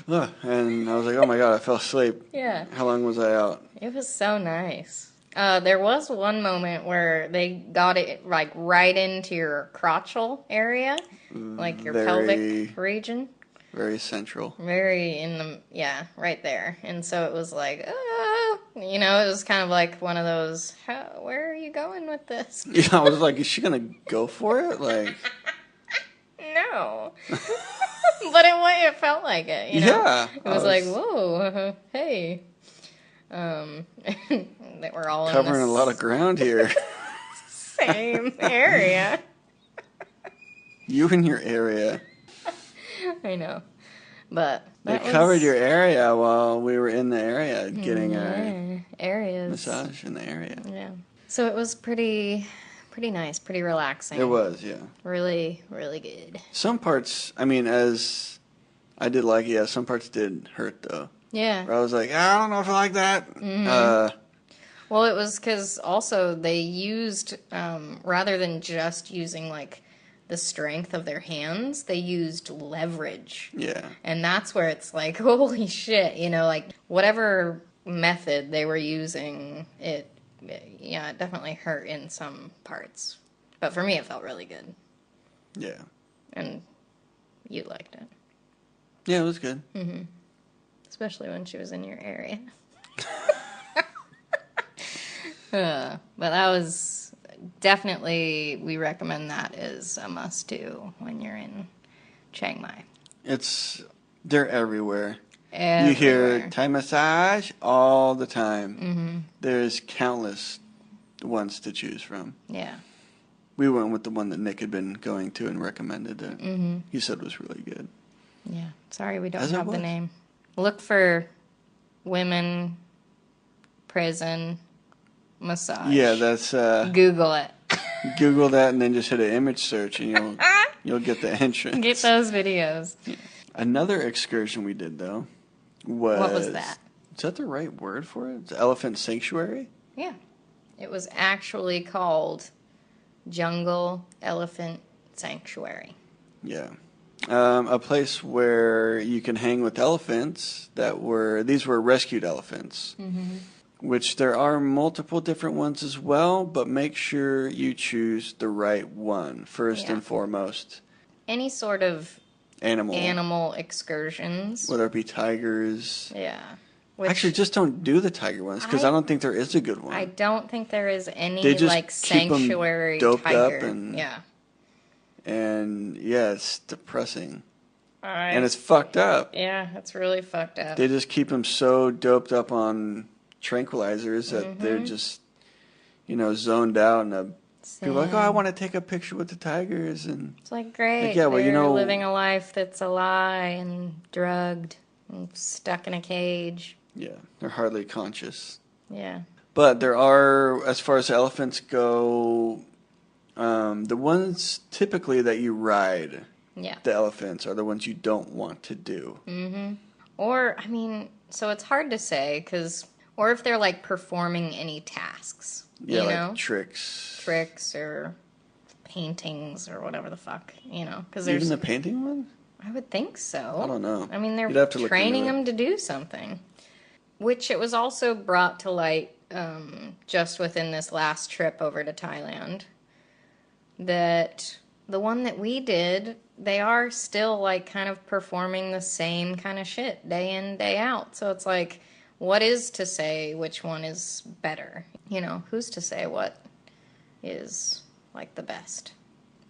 "Ugh," and I was like, oh my God, I fell asleep. Yeah. How long was I out? It was so nice. There was one moment where they got it, like, right into your crotchal area, like your pelvic region. Very central. Very in the, yeah, right there. And so it was like, you know, it was kind of like one of those, where are you going with this? Yeah, I was like, is she going to go for it? Like, No. But it felt like it, you know? yeah. It was like, whoa, hey. That we're all Covering in a the lot of ground here. same area. You and your area. I know. But They that covered was, your area while we were in the area getting our areas. massage in the area. Yeah. So it was pretty nice, pretty relaxing. It was, yeah. Really, really good. Some parts, I mean, as I did like it, yeah, some parts did hurt, though. Yeah. Where I was like, I don't know if I like that. Mm-hmm. Well, it was because also they used, rather than just using, like, the strength of their hands, they used leverage. Yeah. And that's where it's like, holy shit, you know, like, whatever method they were using, it definitely hurt in some parts. But for me, it felt really good. Yeah. And you liked it. Yeah, it was good. Mm-hmm. Especially when she was in your area. But that was definitely, we recommend that as a must-do when you're in Chiang Mai. They're everywhere. Everywhere. You hear Thai massage all the time. Mm-hmm. There's countless ones to choose from. Yeah. We went with the one that Nick had been going to and recommended that he said was really good. Yeah. Sorry, we don't As it have the was. name. Look for women prison massage. Yeah, that's Google it. Google that and then just hit an image search and you'll get the entrance. Get those videos. Yeah. Another excursion we did though was, What was that? Is that the right word for it? It's Elephant Sanctuary? Yeah. It was actually called Jungle Elephant Sanctuary. Yeah. A place where you can hang with elephants these were rescued elephants. Mm-hmm. Which there are multiple different ones as well, but make sure you choose the right one first and foremost. Any sort of animal excursions. Whether it be tigers. Yeah. Actually, just don't do the tiger ones because I don't think there is a good one. I don't think there is any They just like keep 'em sanctuary doped tiger. up and yeah. It's depressing. All right. And it's fucked up. Yeah, it's really fucked up. They just keep them so doped up on tranquilizers that they're just, zoned out and people are like, oh, I want to take a picture with the tigers, and it's like, great. yeah, well, they're living a life that's a lie and drugged and stuck in a cage. Yeah, they're hardly conscious. Yeah. But there are, as far as elephants go, the ones typically that you ride, Yeah. the elephants, are the ones you don't want to do. Mm-hmm. Or, I mean, so it's hard to say, or if they're, like, performing any tasks, Yeah, you like know? tricks. Or paintings or whatever the fuck, you know? Because Even the painting one? I would think so. I don't know. I mean, they're You'd have to look training into it. them to do something. Which it was also brought to light just within this last trip over to Thailand, that the one that we did, they are still, like, kind of performing the same kind of shit day in, day out. So it's like, what is to say which one is better? You know, who's to say what is, like, the best?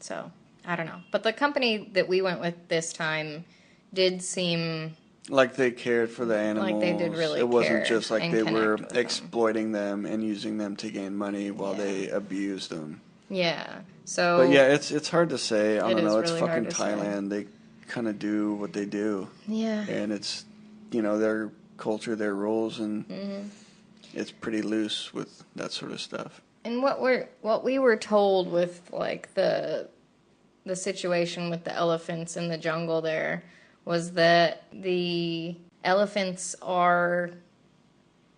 So, I don't know. But the company that we went with this time did seem like they cared for the animals. like they did really It wasn't care just like and they connect were with them. exploiting them and using them to gain money while Yeah. they abused them. Yeah. So But yeah, it's hard to say. I It don't know. is It's really hard fucking to say. Thailand. They kind of do what they do. yeah. And it's, their culture, their rules, and it's pretty loose with that sort of stuff. And what we were told with, like, the situation with the elephants in the jungle there was that the elephants are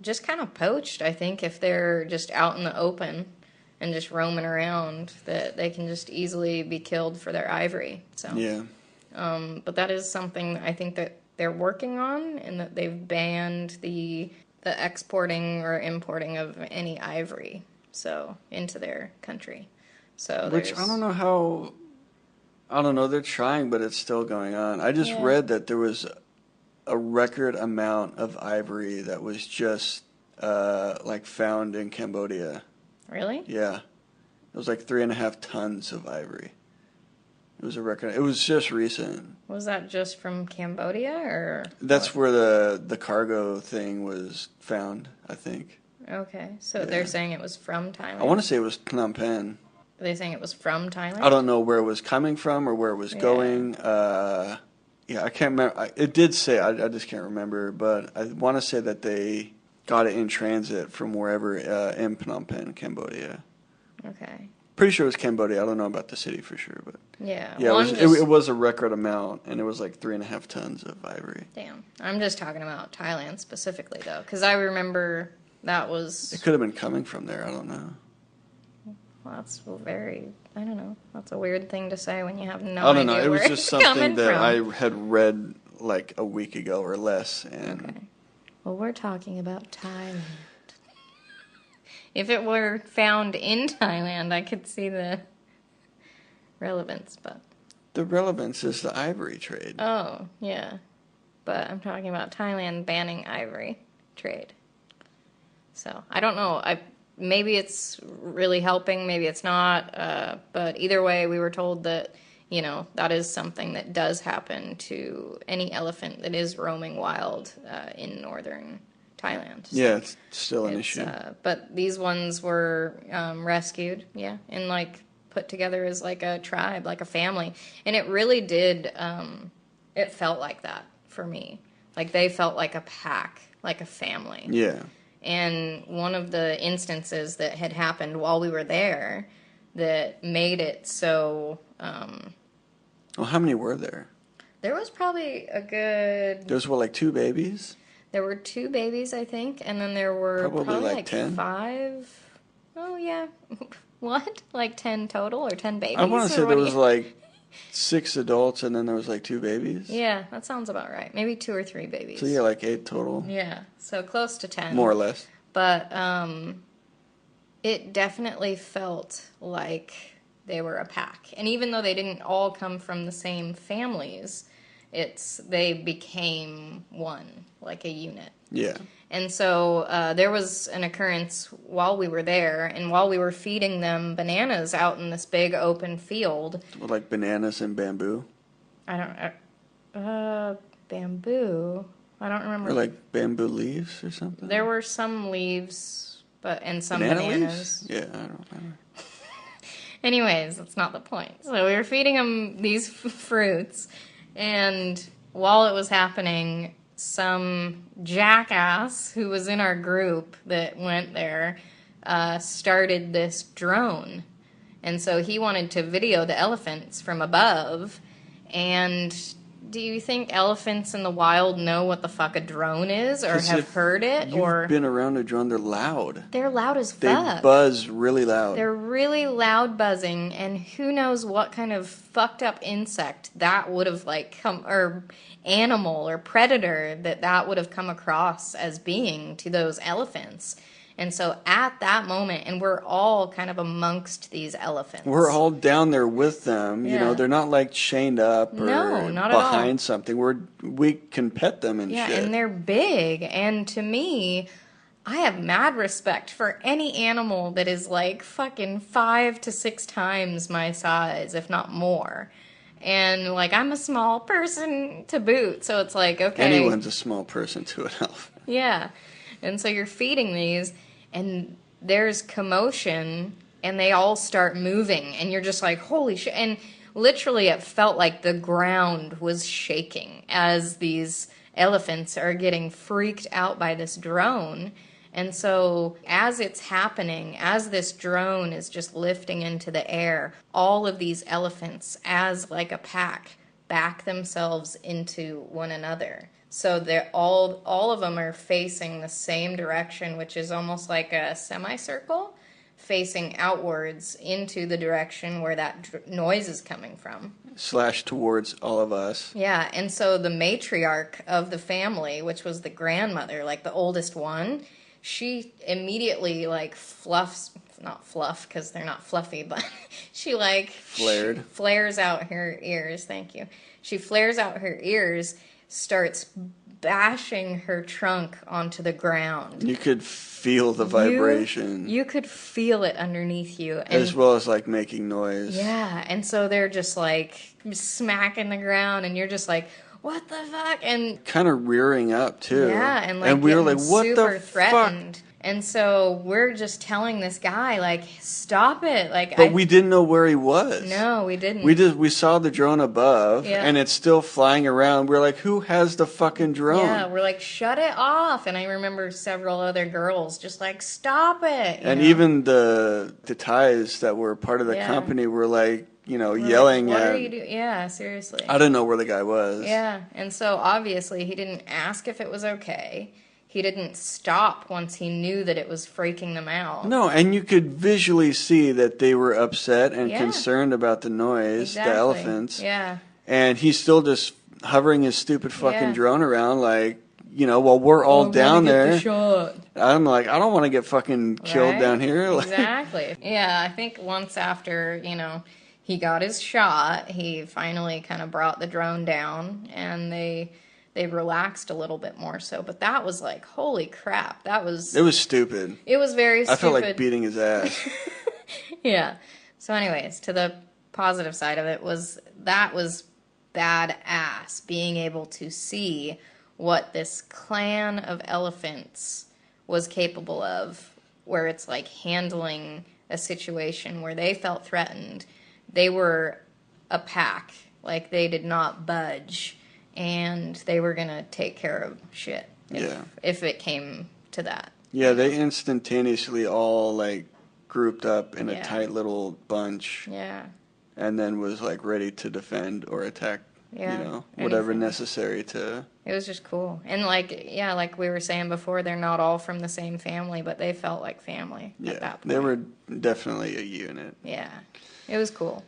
just kind of poached, I think, if they're just out in the open and just roaming around, that they can just easily be killed for their ivory. So Yeah. but that is something I think that they're working on, and that they've banned the exporting or importing of any ivory into their country. So Which I don't know how. I don't know. They're trying, but it's still going on. I just Yeah. read that there was a record amount of ivory that was just like found in Cambodia. Really? Yeah, it was like 3.5 tons of ivory. It was a record. It was just recent. Was that just from Cambodia, or? That's what? where the cargo thing was found, I think. Okay, so Yeah. they're saying it was from Thailand. I want to say it was Phnom Penh. Are they saying it was from Thailand? I don't know where it was coming from or where it was going. Yeah, I can't remember. It did say, I just can't remember, but I want to say that they got it in transit from wherever in Phnom Penh, Cambodia. Okay. Pretty sure it was Cambodia. I don't know about the city for sure, but Yeah. yeah, Well, it was a record amount, and it was like 3.5 tons of ivory. Damn. I'm just talking about Thailand specifically, though, because I remember that was. It could have been coming from there. I don't know. Well, that's I don't know. That's a weird thing to say when you have no I don't know. idea It was where just it's something coming that from. I had read like a week ago or less, and Okay. Well, we're talking about Thailand. If it were found in Thailand, I could see the relevance, but. the relevance is the ivory trade. Oh, yeah. But I'm talking about Thailand banning ivory trade. So, I don't know. Maybe it's really helping, maybe it's not. But either way, we were told that, that is something that does happen to any elephant that is roaming wild in northern Thailand. So Yeah, it's still an issue. but these ones were rescued, and, like, put together as, like, a tribe, like a family. And it really did, it felt like that for me. Like, they felt like a pack, like a family. Yeah. And one of the instances that had happened while we were there that made it so... Well, how many were there? there was probably a good... There was, like 2 babies? There were 2 babies, I think, and then there were Probably like 10? 5. Oh, yeah. What? Like 10 total, or 10 babies? I want to say Or there what do was you- like 6 adults and then there was like 2 babies. Yeah, that sounds about right. Maybe 2 or 3 babies. So yeah, like 8 total. Yeah, so close to 10. More or less. But it definitely felt like they were a pack. And even though they didn't all come from the same families, they became one, like a unit. Yeah. And so there was an occurrence while we were there, and while we were feeding them bananas out in this big open field. With like bananas and bamboo. I don't bamboo. I don't remember. Or like bamboo leaves or something. There were some leaves, and some Banana bananas. leaves? Yeah, I don't remember. Anyways, that's not the point. So we were feeding them these fruits, and while it was happening, some jackass who was in our group that went there started this drone. And so he wanted to video the elephants from above, and do you think elephants in the wild know what the fuck a drone is, or 'Cause have if heard it, You've or been around a drone, they're loud. they're loud as They fuck? buzz really loud. They're really loud buzzing, and who knows what kind of fucked up insect that would have like come, or animal or predator that would have come across as being to those elephants. And so at that moment, and we're all kind of amongst these elephants. We're all down there with them. You know, Yeah. they're not like chained up or No, not at all. behind something. We can pet them and Yeah, shit. and they're big. And to me, I have mad respect for any animal that is like fucking 5 to 6 times my size, if not more. And like, I'm a small person to boot, so it's like, okay. Anyone's a small person to an elephant. Yeah. And so you're feeding these, and there's commotion, and they all start moving, and you're just like, holy shit. And literally, it felt like the ground was shaking as these elephants are getting freaked out by this drone. And so as it's happening, as this drone is just lifting into the air, all of these elephants, as like a pack, back themselves into one another. So they're all of them are facing the same direction, which is almost like a semicircle, facing outwards into the direction where that noise is coming from. / towards all of us. Yeah, and so the matriarch of the family, which was the grandmother, like the oldest one, she immediately like not fluff because they're not fluffy, but she like flares out her ears. Thank you. She flares out her ears, starts bashing her trunk onto the ground. You could feel the vibration. You could feel it underneath you. And as well as like making noise. yeah, and so they're just like smacking the ground, and you're just like, what the fuck? And kind of rearing up too. yeah, and like we were like, what super the threatened. fuck? And so we're just telling this guy, like, stop it. Like, But we didn't know where he was. No, we didn't. We saw the drone above, Yeah. and it's still flying around. We're like, who has the fucking drone? Yeah, we're like, shut it off. And I remember several other girls just like, stop it. And you know? even the ties that were part of the company were like, yelling what at. Are you doing? Yeah, seriously. I didn't know where the guy was. Yeah, and so obviously he didn't ask if it was okay. He didn't stop once he knew that it was freaking them out. No, and you could visually see that they were upset and Yeah. concerned about the noise, Exactly. the elephants. Yeah. And he's still just hovering his stupid fucking Yeah. drone around like, while we're all down there. Shot. I'm like, I don't want to get fucking killed Right? down here. Like, Exactly. Yeah, I think once after, he got his shot, he finally kind of brought the drone down, and they relaxed a little bit more so. But that was like, holy crap. it was stupid. It was very stupid. I felt like beating his ass. Yeah. So anyways, to the positive side of it was badass being able to see what this clan of elephants was capable of, where it's like handling a situation where they felt threatened. They were a pack. Like, they did not budge, and they were going to take care of shit if it came to that. Yeah, they instantaneously all like grouped up in a Yeah. tight little bunch. Yeah. And then was like ready to defend or attack, Yeah, whatever anything. necessary to. It was just cool. And like we were saying before, they're not all from the same family, but they felt like family at that point. They were definitely a unit. Yeah. It was cool.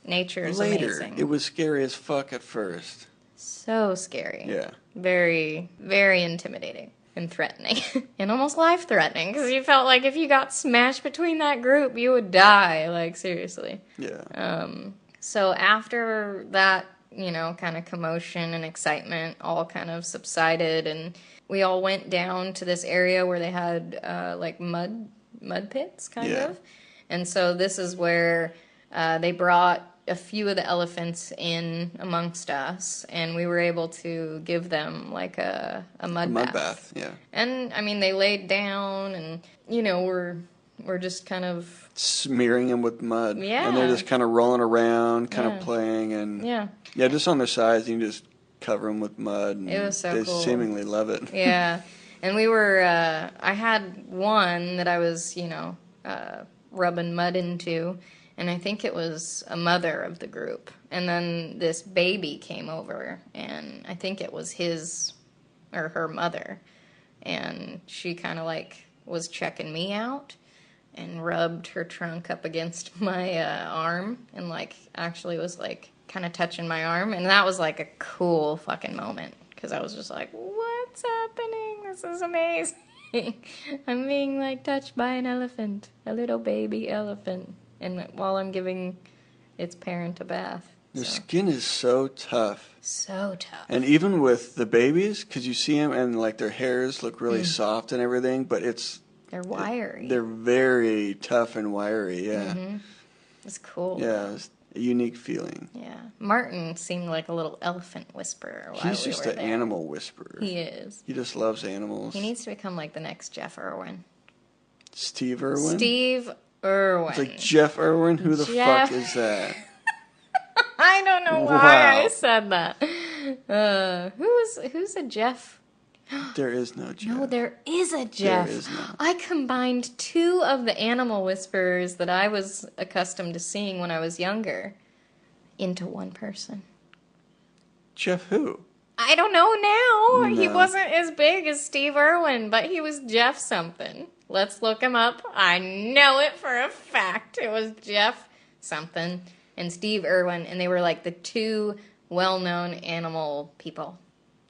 Nature is Later, amazing. it was scary as fuck at first. So scary. Yeah. Very, very intimidating and threatening. And almost life-threatening, because you felt like if you got smashed between that group, you would die. Like, seriously. Yeah. So after that, kind of commotion and excitement all kind of subsided, and we all went down to this area where they had like mud pits, kind of. And so this is where they brought a few of the elephants in amongst us, and we were able to give them like a mud bath. Yeah. And I mean, they laid down, and we're just kind of smearing them with mud. Yeah. And they're just kind of rolling around, kind Yeah. of playing, and yeah. just on their sides, you can just cover them with mud. And It was so they cool. seemingly love it. Yeah. And we were, I had one that I was, rubbing mud into, and I think it was a mother of the group. and then this baby came over, and I think it was his or her mother, and she kind of like was checking me out and rubbed her trunk up against my arm, and like actually was like kind of touching my arm, and that was like a cool fucking moment because I was just like, what's happening? This is amazing. I'm being like touched by an elephant, a little baby elephant, and while I'm giving its parent a bath. Their skin is so tough. So tough. And even with the babies, because you see them and like their hairs look really soft and everything, but they're wiry. They're very tough and wiry, yeah. Mm-hmm. It's cool. Yeah, it's a unique feeling. Yeah. Martin seemed like a little elephant whisperer while He's just an animal whisperer. He is. He just loves animals. He needs to become like the next Jeff Irwin. Steve Irwin? Steve Irwin. It's like Jeff Irwin? Who the fuck is that? I don't know why I said that. Who's a Jeff? There is no Jeff. No, there is a Jeff. There is no. I combined two of the animal whisperers that I was accustomed to seeing when I was younger into one person. Jeff who? I don't know now. No. He wasn't as big as Steve Irwin, but he was Jeff something. Let's look him up. I know it for a fact. It was Jeff something and Steve Irwin, and they were like the two well-known animal people.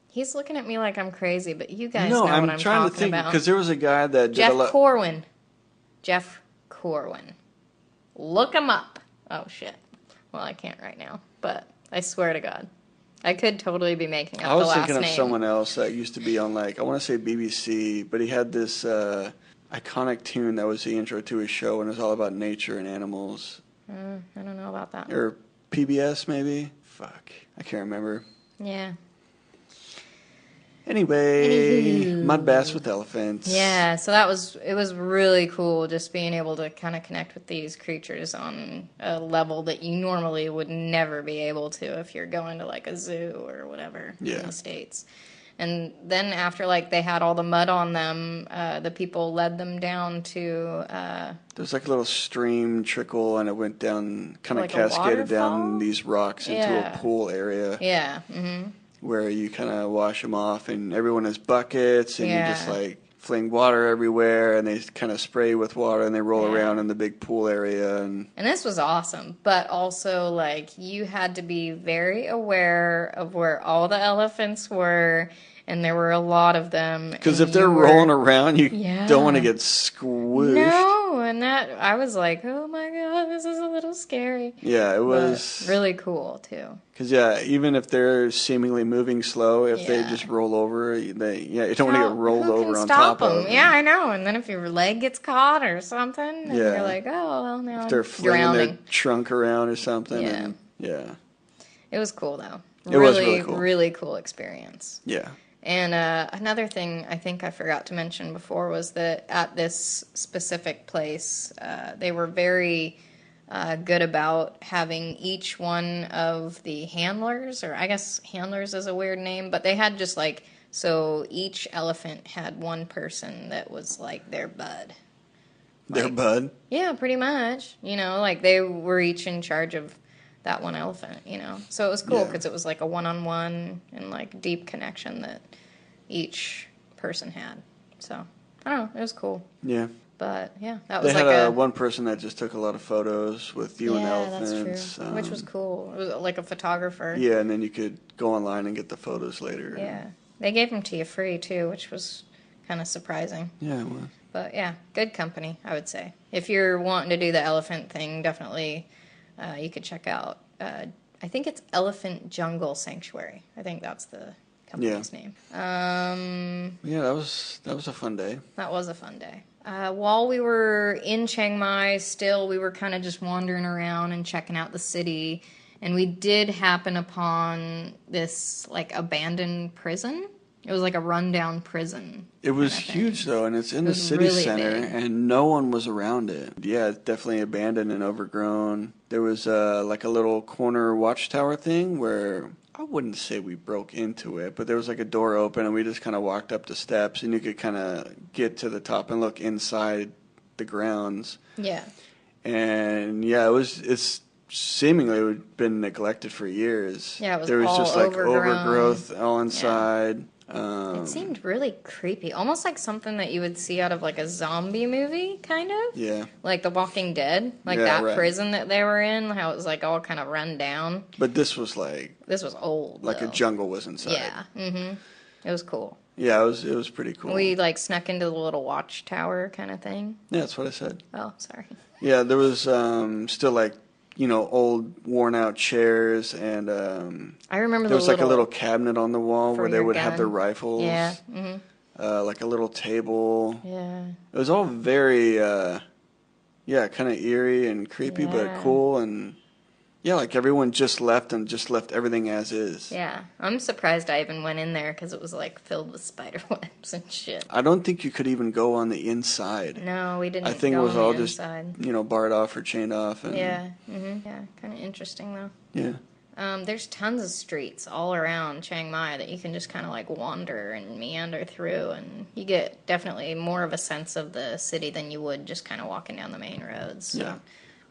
He's looking at me like I'm crazy, but you guys know what I'm talking about. No, I'm trying to think, because there was a guy that Jeff Corwin. Jeff Corwin. Look him up. Oh, shit. Well, I can't right now, but I swear to God. I could totally be making up the last name. I was thinking of someone else that used to be on, like, I want to say BBC, but he had this iconic tune that was the intro to his show, and it was all about nature and animals. I don't know about that. Or PBS, maybe? Fuck. I can't remember. Yeah. Anyway, mud baths with elephants. Yeah, so it was really cool just being able to kind of connect with these creatures on a level that you normally would never be able to if you're going to like a zoo or whatever in the States. And then after like they had all the mud on them, the people led them down to... There's like a little stream trickle, and it went down, kind of like cascaded down these rocks into a pool area. Yeah, mm-hmm. Where you kind of wash them off, and everyone has buckets, and you just like fling water everywhere, and they kind of spray with water, and they roll around in the big pool area. And this was awesome, but also like you had to be very aware of where all the elephants were, and there were a lot of them. Because if they're rolling around, you don't want to get squished. No, and that I was like, oh my God, this is a little scary. Yeah, it was but really cool too. Because even if they're seemingly moving slow, if they just roll over, you don't want to get rolled over on top of them. Yeah, I know. And then if your leg gets caught or something, and you're like, oh well, now if they're flinging their trunk around or something. Yeah. It was cool though. It was really cool. Really cool experience. Yeah. And another thing I think I forgot to mention before was that at this specific place, they were very good about having each one of the handlers, or I guess handlers is a weird name, but they had just like, so each elephant had one person that was like their bud. Their bud? Yeah, pretty much. You know, like they were each in charge of that one elephant, you know. So it was cool because it was like a one-on-one and like deep connection that each person had. So, I don't know, it was cool. Yeah. But, yeah, that was they had one person that just took a lot of photos with you and elephants. Yeah, that's true. Which was cool. It was like a photographer. Yeah, and then you could go online and get the photos later. Yeah. They gave them to you free, too, which was kind of surprising. Yeah, it was. But, yeah, good company, I would say. If you're wanting to do the elephant thing, definitely... you could check out, I think it's Elephant Jungle Sanctuary. I think that's the company's name. Yeah, that was a fun day. That was a fun day. While we were in Chiang Mai, still, we were kind of just wandering around and checking out the city. And we did happen upon this, like, abandoned prison. It was like a rundown prison. It was huge, though, and it's in the city center, and no one was around it. Yeah, it's definitely abandoned and overgrown. There was like a little corner watchtower thing where I wouldn't say we broke into it, but there was like a door open, and we just kind of walked up the steps, and you could kind of get to the top and look inside the grounds. Yeah. And yeah, it's seemingly had been neglected for years. Yeah, it was there was all just like overgrown. overgrowth all inside. It seemed really creepy, almost like something that you would see out of like a zombie movie, kind of. Yeah. Like The Walking Dead, like Yeah, that right. prison that they were in, how it was like all kind of run down. But this was like This was old, a though. jungle was inside. Yeah, it was cool. Yeah, it was pretty cool. We like snuck into the little watchtower kind of thing. Yeah, that's what I said. Oh, sorry. Yeah, there was still like, old worn out chairs, and I remember there was like a little cabinet on the wall where they your would have their gun. rifles. Yeah. Like a little table. Yeah. It was all very kind of eerie and creepy, but Yeah. cool, and like everyone just left everything as is. Yeah. I'm surprised I even went in there because it was like filled with spider webs and shit. I don't think you could even go on the inside. No, we didn't. I think go it was on the all inside. just barred off or chained off. And, Yeah. Yeah. Kind of interesting though. Yeah. There's tons of streets all around Chiang Mai that you can just kind of like wander and meander through, and you get definitely more of a sense of the city than you would just kind of walking down the main roads. So Yeah.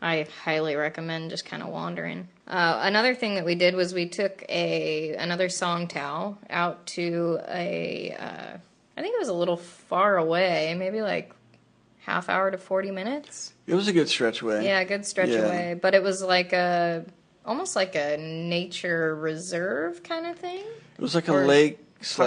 I highly recommend just kind of wandering. Another thing that we did was we took another song towel out to I think it was a little far away, maybe like half hour to 40 minutes. It was a good stretch away. Yeah, a good stretch away. But it was like almost like a nature reserve kind of thing. It was like a lake /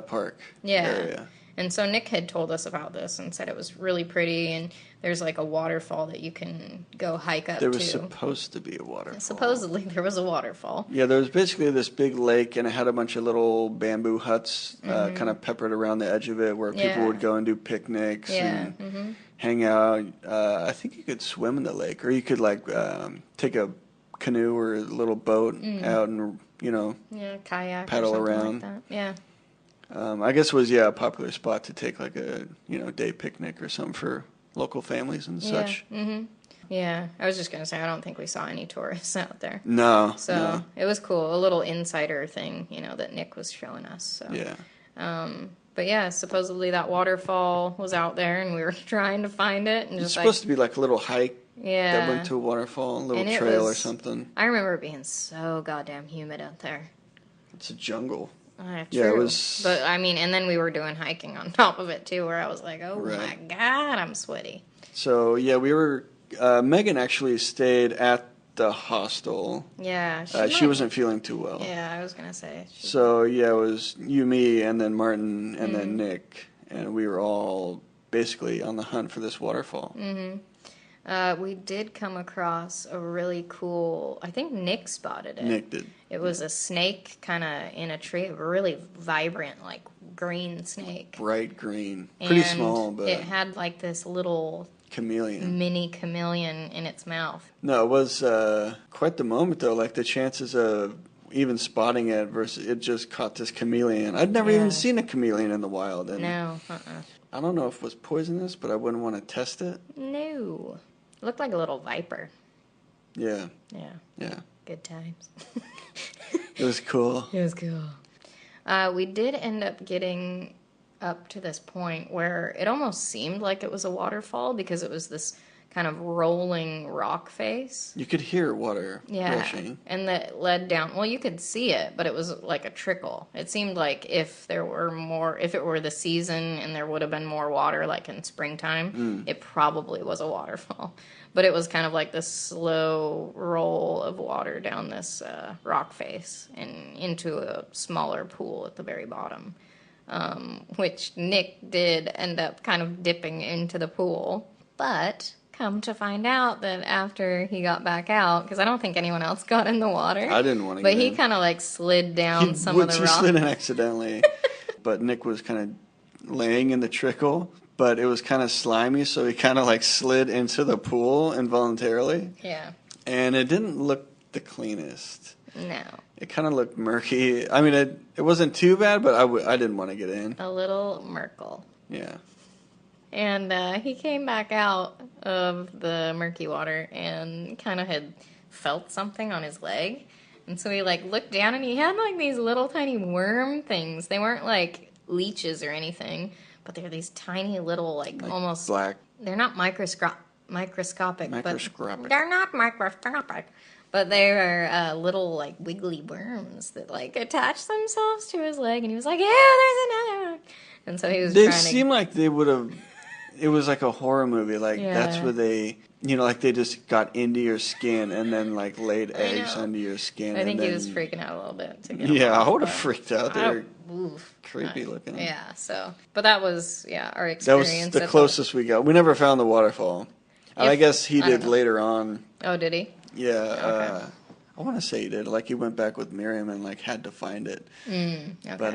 park area. And so Nick had told us about this and said it was really pretty, and there's like a waterfall that you can go hike up to. There was supposed to be a waterfall. Supposedly there was a waterfall. Yeah, there was basically this big lake, and it had a bunch of little bamboo huts kind of peppered around the edge of it where people would go and do picnics and hang out. I think you could swim in the lake, or you could like take a canoe or a little boat out and, kayak paddle or something around. like that. Yeah. I guess it was a popular spot to take like a day picnic or something for local families and such. Yeah, I was just gonna say I don't think we saw any tourists out there. No. So it was cool, a little insider thing, that Nick was showing us. So. Yeah. But yeah, supposedly that waterfall was out there, and we were trying to find it, and It's just supposed to be like a little hike yeah, that went to a waterfall, a little And it trail or was- something. I remember it being so goddamn humid out there. It's a jungle. True. Yeah, it was- But I mean, and then we were doing hiking on top of it too, where I was like, "Oh my Right. god, I'm sweaty." So yeah, we were. Megan actually stayed at the hostel. Yeah, She wasn't feeling too well. Yeah, I was gonna say. So yeah, it was you, me, and then Martin, and Mm-hmm. then Nick, and we were all basically on the hunt for this waterfall. We did come across a really cool. I think Nick spotted it. Nick did. It was a snake, kind of in a tree, a really vibrant, like green snake. Bright green, pretty And small, but it had like this little chameleon. mini chameleon in its mouth. No, it was quite the moment though. Like the chances of even spotting it versus it just caught this chameleon. I'd never even seen a chameleon in the wild, and No, I don't know if it was poisonous, but I wouldn't want to test it. no. It looked like a little viper. Yeah, Yeah, yeah, good times. it was cool. It was cool. We did end up getting up to this point where it almost seemed like it was a waterfall because it was this kind of rolling rock face. You could hear water Yeah, rushing. and that led down. Well, you could see it, but it was like a trickle. It seemed like if it were the season and there would have been more water, like in springtime, it probably was a waterfall. But it was kind of like this slow roll of water down this rock face and into a smaller pool at the very bottom, which Nick did end up kind of dipping into the pool, but. Come to find out that after he got back out, because I don't think anyone else got in the water. I didn't want to But get he in. kind of like slid down some of the He rocks. slid in accidentally, but Nick was kind of laying in the trickle, but it was kind of slimy, so he kind of like slid into the pool involuntarily, Yeah. and it didn't look the cleanest. No. It kind of looked murky. I mean, it wasn't too bad, but I didn't want to get in. A little Merkel. Yeah. And he came back out of the murky water and kind of had felt something on his leg. And so he like looked down and he had like these little tiny worm things. They weren't like leeches or anything, but they're these tiny little like almost Black. They're not microscopic, Microscopic. but they're not microscopic. But they were little, like, wiggly worms that, like, attached themselves to his leg. And he was like, yeah, there's another one. And so he was They trying to... seem like they would have... It was like a horror movie. Like, Yeah. that's where they... You know, like they just got into your skin and then, like, laid eggs under your skin. I think and he then... was freaking out a little bit to get Yeah, off, I would have but- freaked out. They're Oof. creepy looking. Yeah, so... But that was, our That was experience. the at closest we got. We never found the waterfall. I guess he I don't did know. later on. Oh, did he? Yeah, I want to say he did. Like, he went back with Miriam and, like, had to find it. Okay. But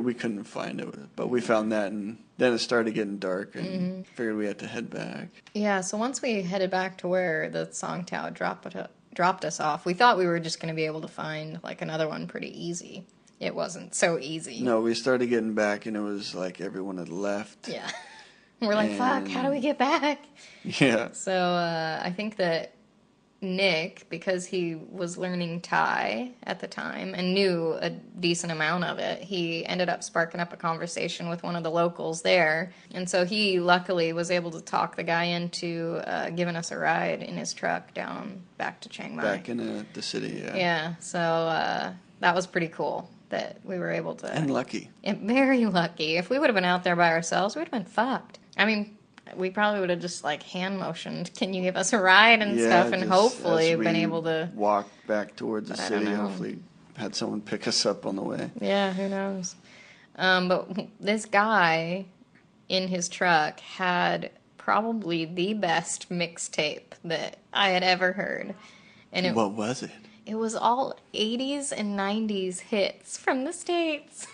we couldn't find it. But we found that, and then it started getting dark, and figured we had to head back. Yeah, so once we headed back to where the Song Tao dropped us off, we thought we were just going to be able to find, like, another one pretty easy. It wasn't so easy. No, we started getting back, and it was like everyone had left. Yeah. We're like, fuck, how do we get back? Yeah. So I think that Nick, because he was learning Thai at the time and knew a decent amount of it, he ended up sparking up a conversation with one of the locals there. And so he luckily was able to talk the guy into giving us a ride in his truck down back to Chiang Mai. Back in the city, yeah. Yeah, so that was pretty cool that we were able to... And lucky. Very lucky. If we would have been out there by ourselves, we would have been fucked. I mean... We probably would have just, like, hand motioned, can you give us a ride and stuff, and just hopefully as been we able to... walk back towards the But I don't city, know. hopefully had someone pick us up on the way. Yeah, who knows? But this guy in his truck had probably the best mixtape that I had ever heard. And What was it? it was all 80s and 90s hits from the States.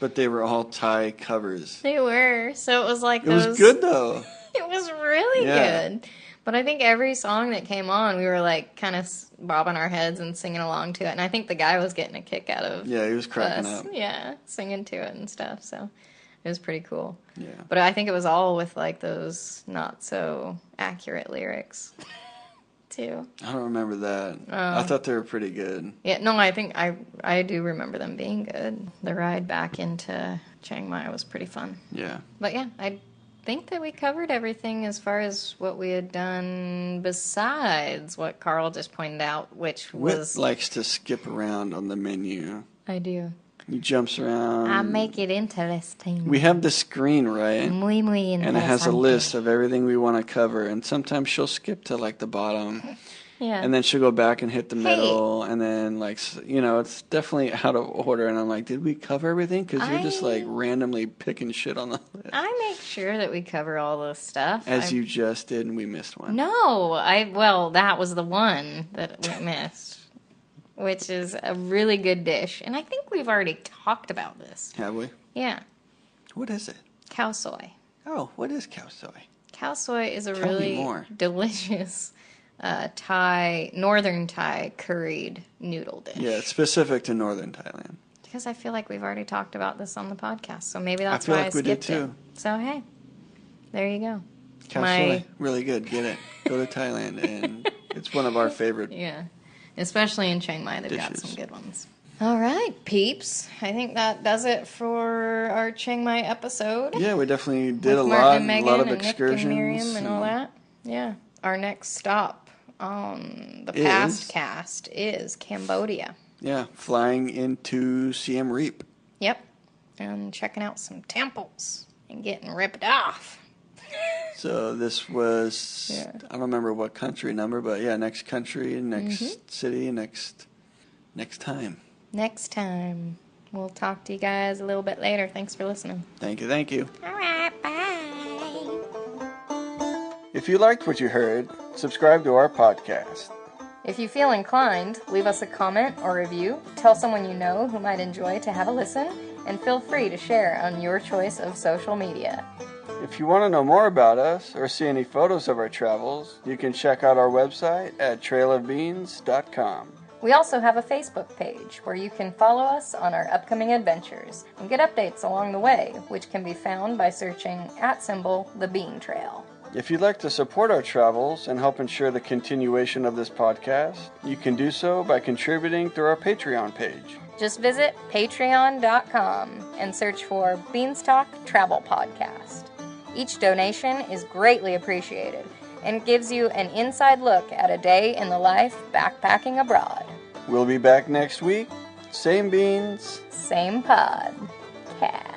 But they were all Thai covers. They were. So it was like It those... was good, though. It was really Yeah. good. But I think every song that came on, we were like kind of bobbing our heads and singing along to it. And I think the guy was getting a kick out of Yeah, he was cracking us. up. Yeah, singing to it and stuff. So it was pretty cool. Yeah. But I think it was all with like those not so accurate lyrics too. I don't remember that. I thought they were pretty good. Yeah, no, I think I do remember them being good. The ride back into Chiang Mai was pretty fun. Yeah. But yeah, I think that we covered everything as far as what we had done besides what Carl just pointed out, which was... Whit likes to skip around on the menu. I do. He jumps around. I make it interesting. We have the screen, right? Muy, muy And it has a interesante. list of everything we want to cover. And sometimes she'll skip to, like, the bottom. Yeah. And then she'll go back and hit the middle. And then, like, it's definitely out of order. And I'm like, did we cover everything? Because you're just, like, randomly picking shit on the list. I make sure that we cover all this stuff. As you just did, and we missed one. No, well, that was the one that we missed, which is a really good dish. And I think we've already talked about this. Have we? Yeah. What is it? Khao soy. Oh, what is khao soy? Khao soy is a Tell me really more. delicious northern Thai curried noodle dish. Yeah, it's specific to northern Thailand. Because I feel like we've already talked about this on the podcast, so maybe that's feel why like I we did skipped it. too. So hey, there you go. Khao soy, really good. Get it. Go to Thailand, and it's one of our favorite. Yeah, especially in Chiang Mai, they've got Dishes. some good ones. All right, peeps. I think that does it for our Chiang Mai episode. Yeah, we definitely did With a Martin lot, and Megan a lot of and excursions. Nick and Miriam and all that. Yeah. Our next stop on the Is- past cast is Cambodia. Yeah, flying into Siem Reap. Yep. And checking out some temples and getting ripped off. So this was, Yeah. I don't remember what country number, but yeah, next country, next Mm-hmm. city, next time. Next time. We'll talk to you guys a little bit later. Thanks for listening. Thank you, thank you. All right, bye. If you liked what you heard, subscribe to our podcast. If you feel inclined, leave us a comment or review, tell someone you know who might enjoy to have a listen, and feel free to share on your choice of social media. If you want to know more about us or see any photos of our travels, you can check out our website at trailofbeans.com. We also have a Facebook page where you can follow us on our upcoming adventures and get updates along the way, which can be found by searching @the Bean Trail. If you'd like to support our travels and help ensure the continuation of this podcast, you can do so by contributing through our Patreon page. Just visit patreon.com and search for Beanstalk Travel Podcast. Each donation is greatly appreciated, and gives you an inside look at a day in the life backpacking abroad. We'll be back next week. Same beans. Same pod. Cat.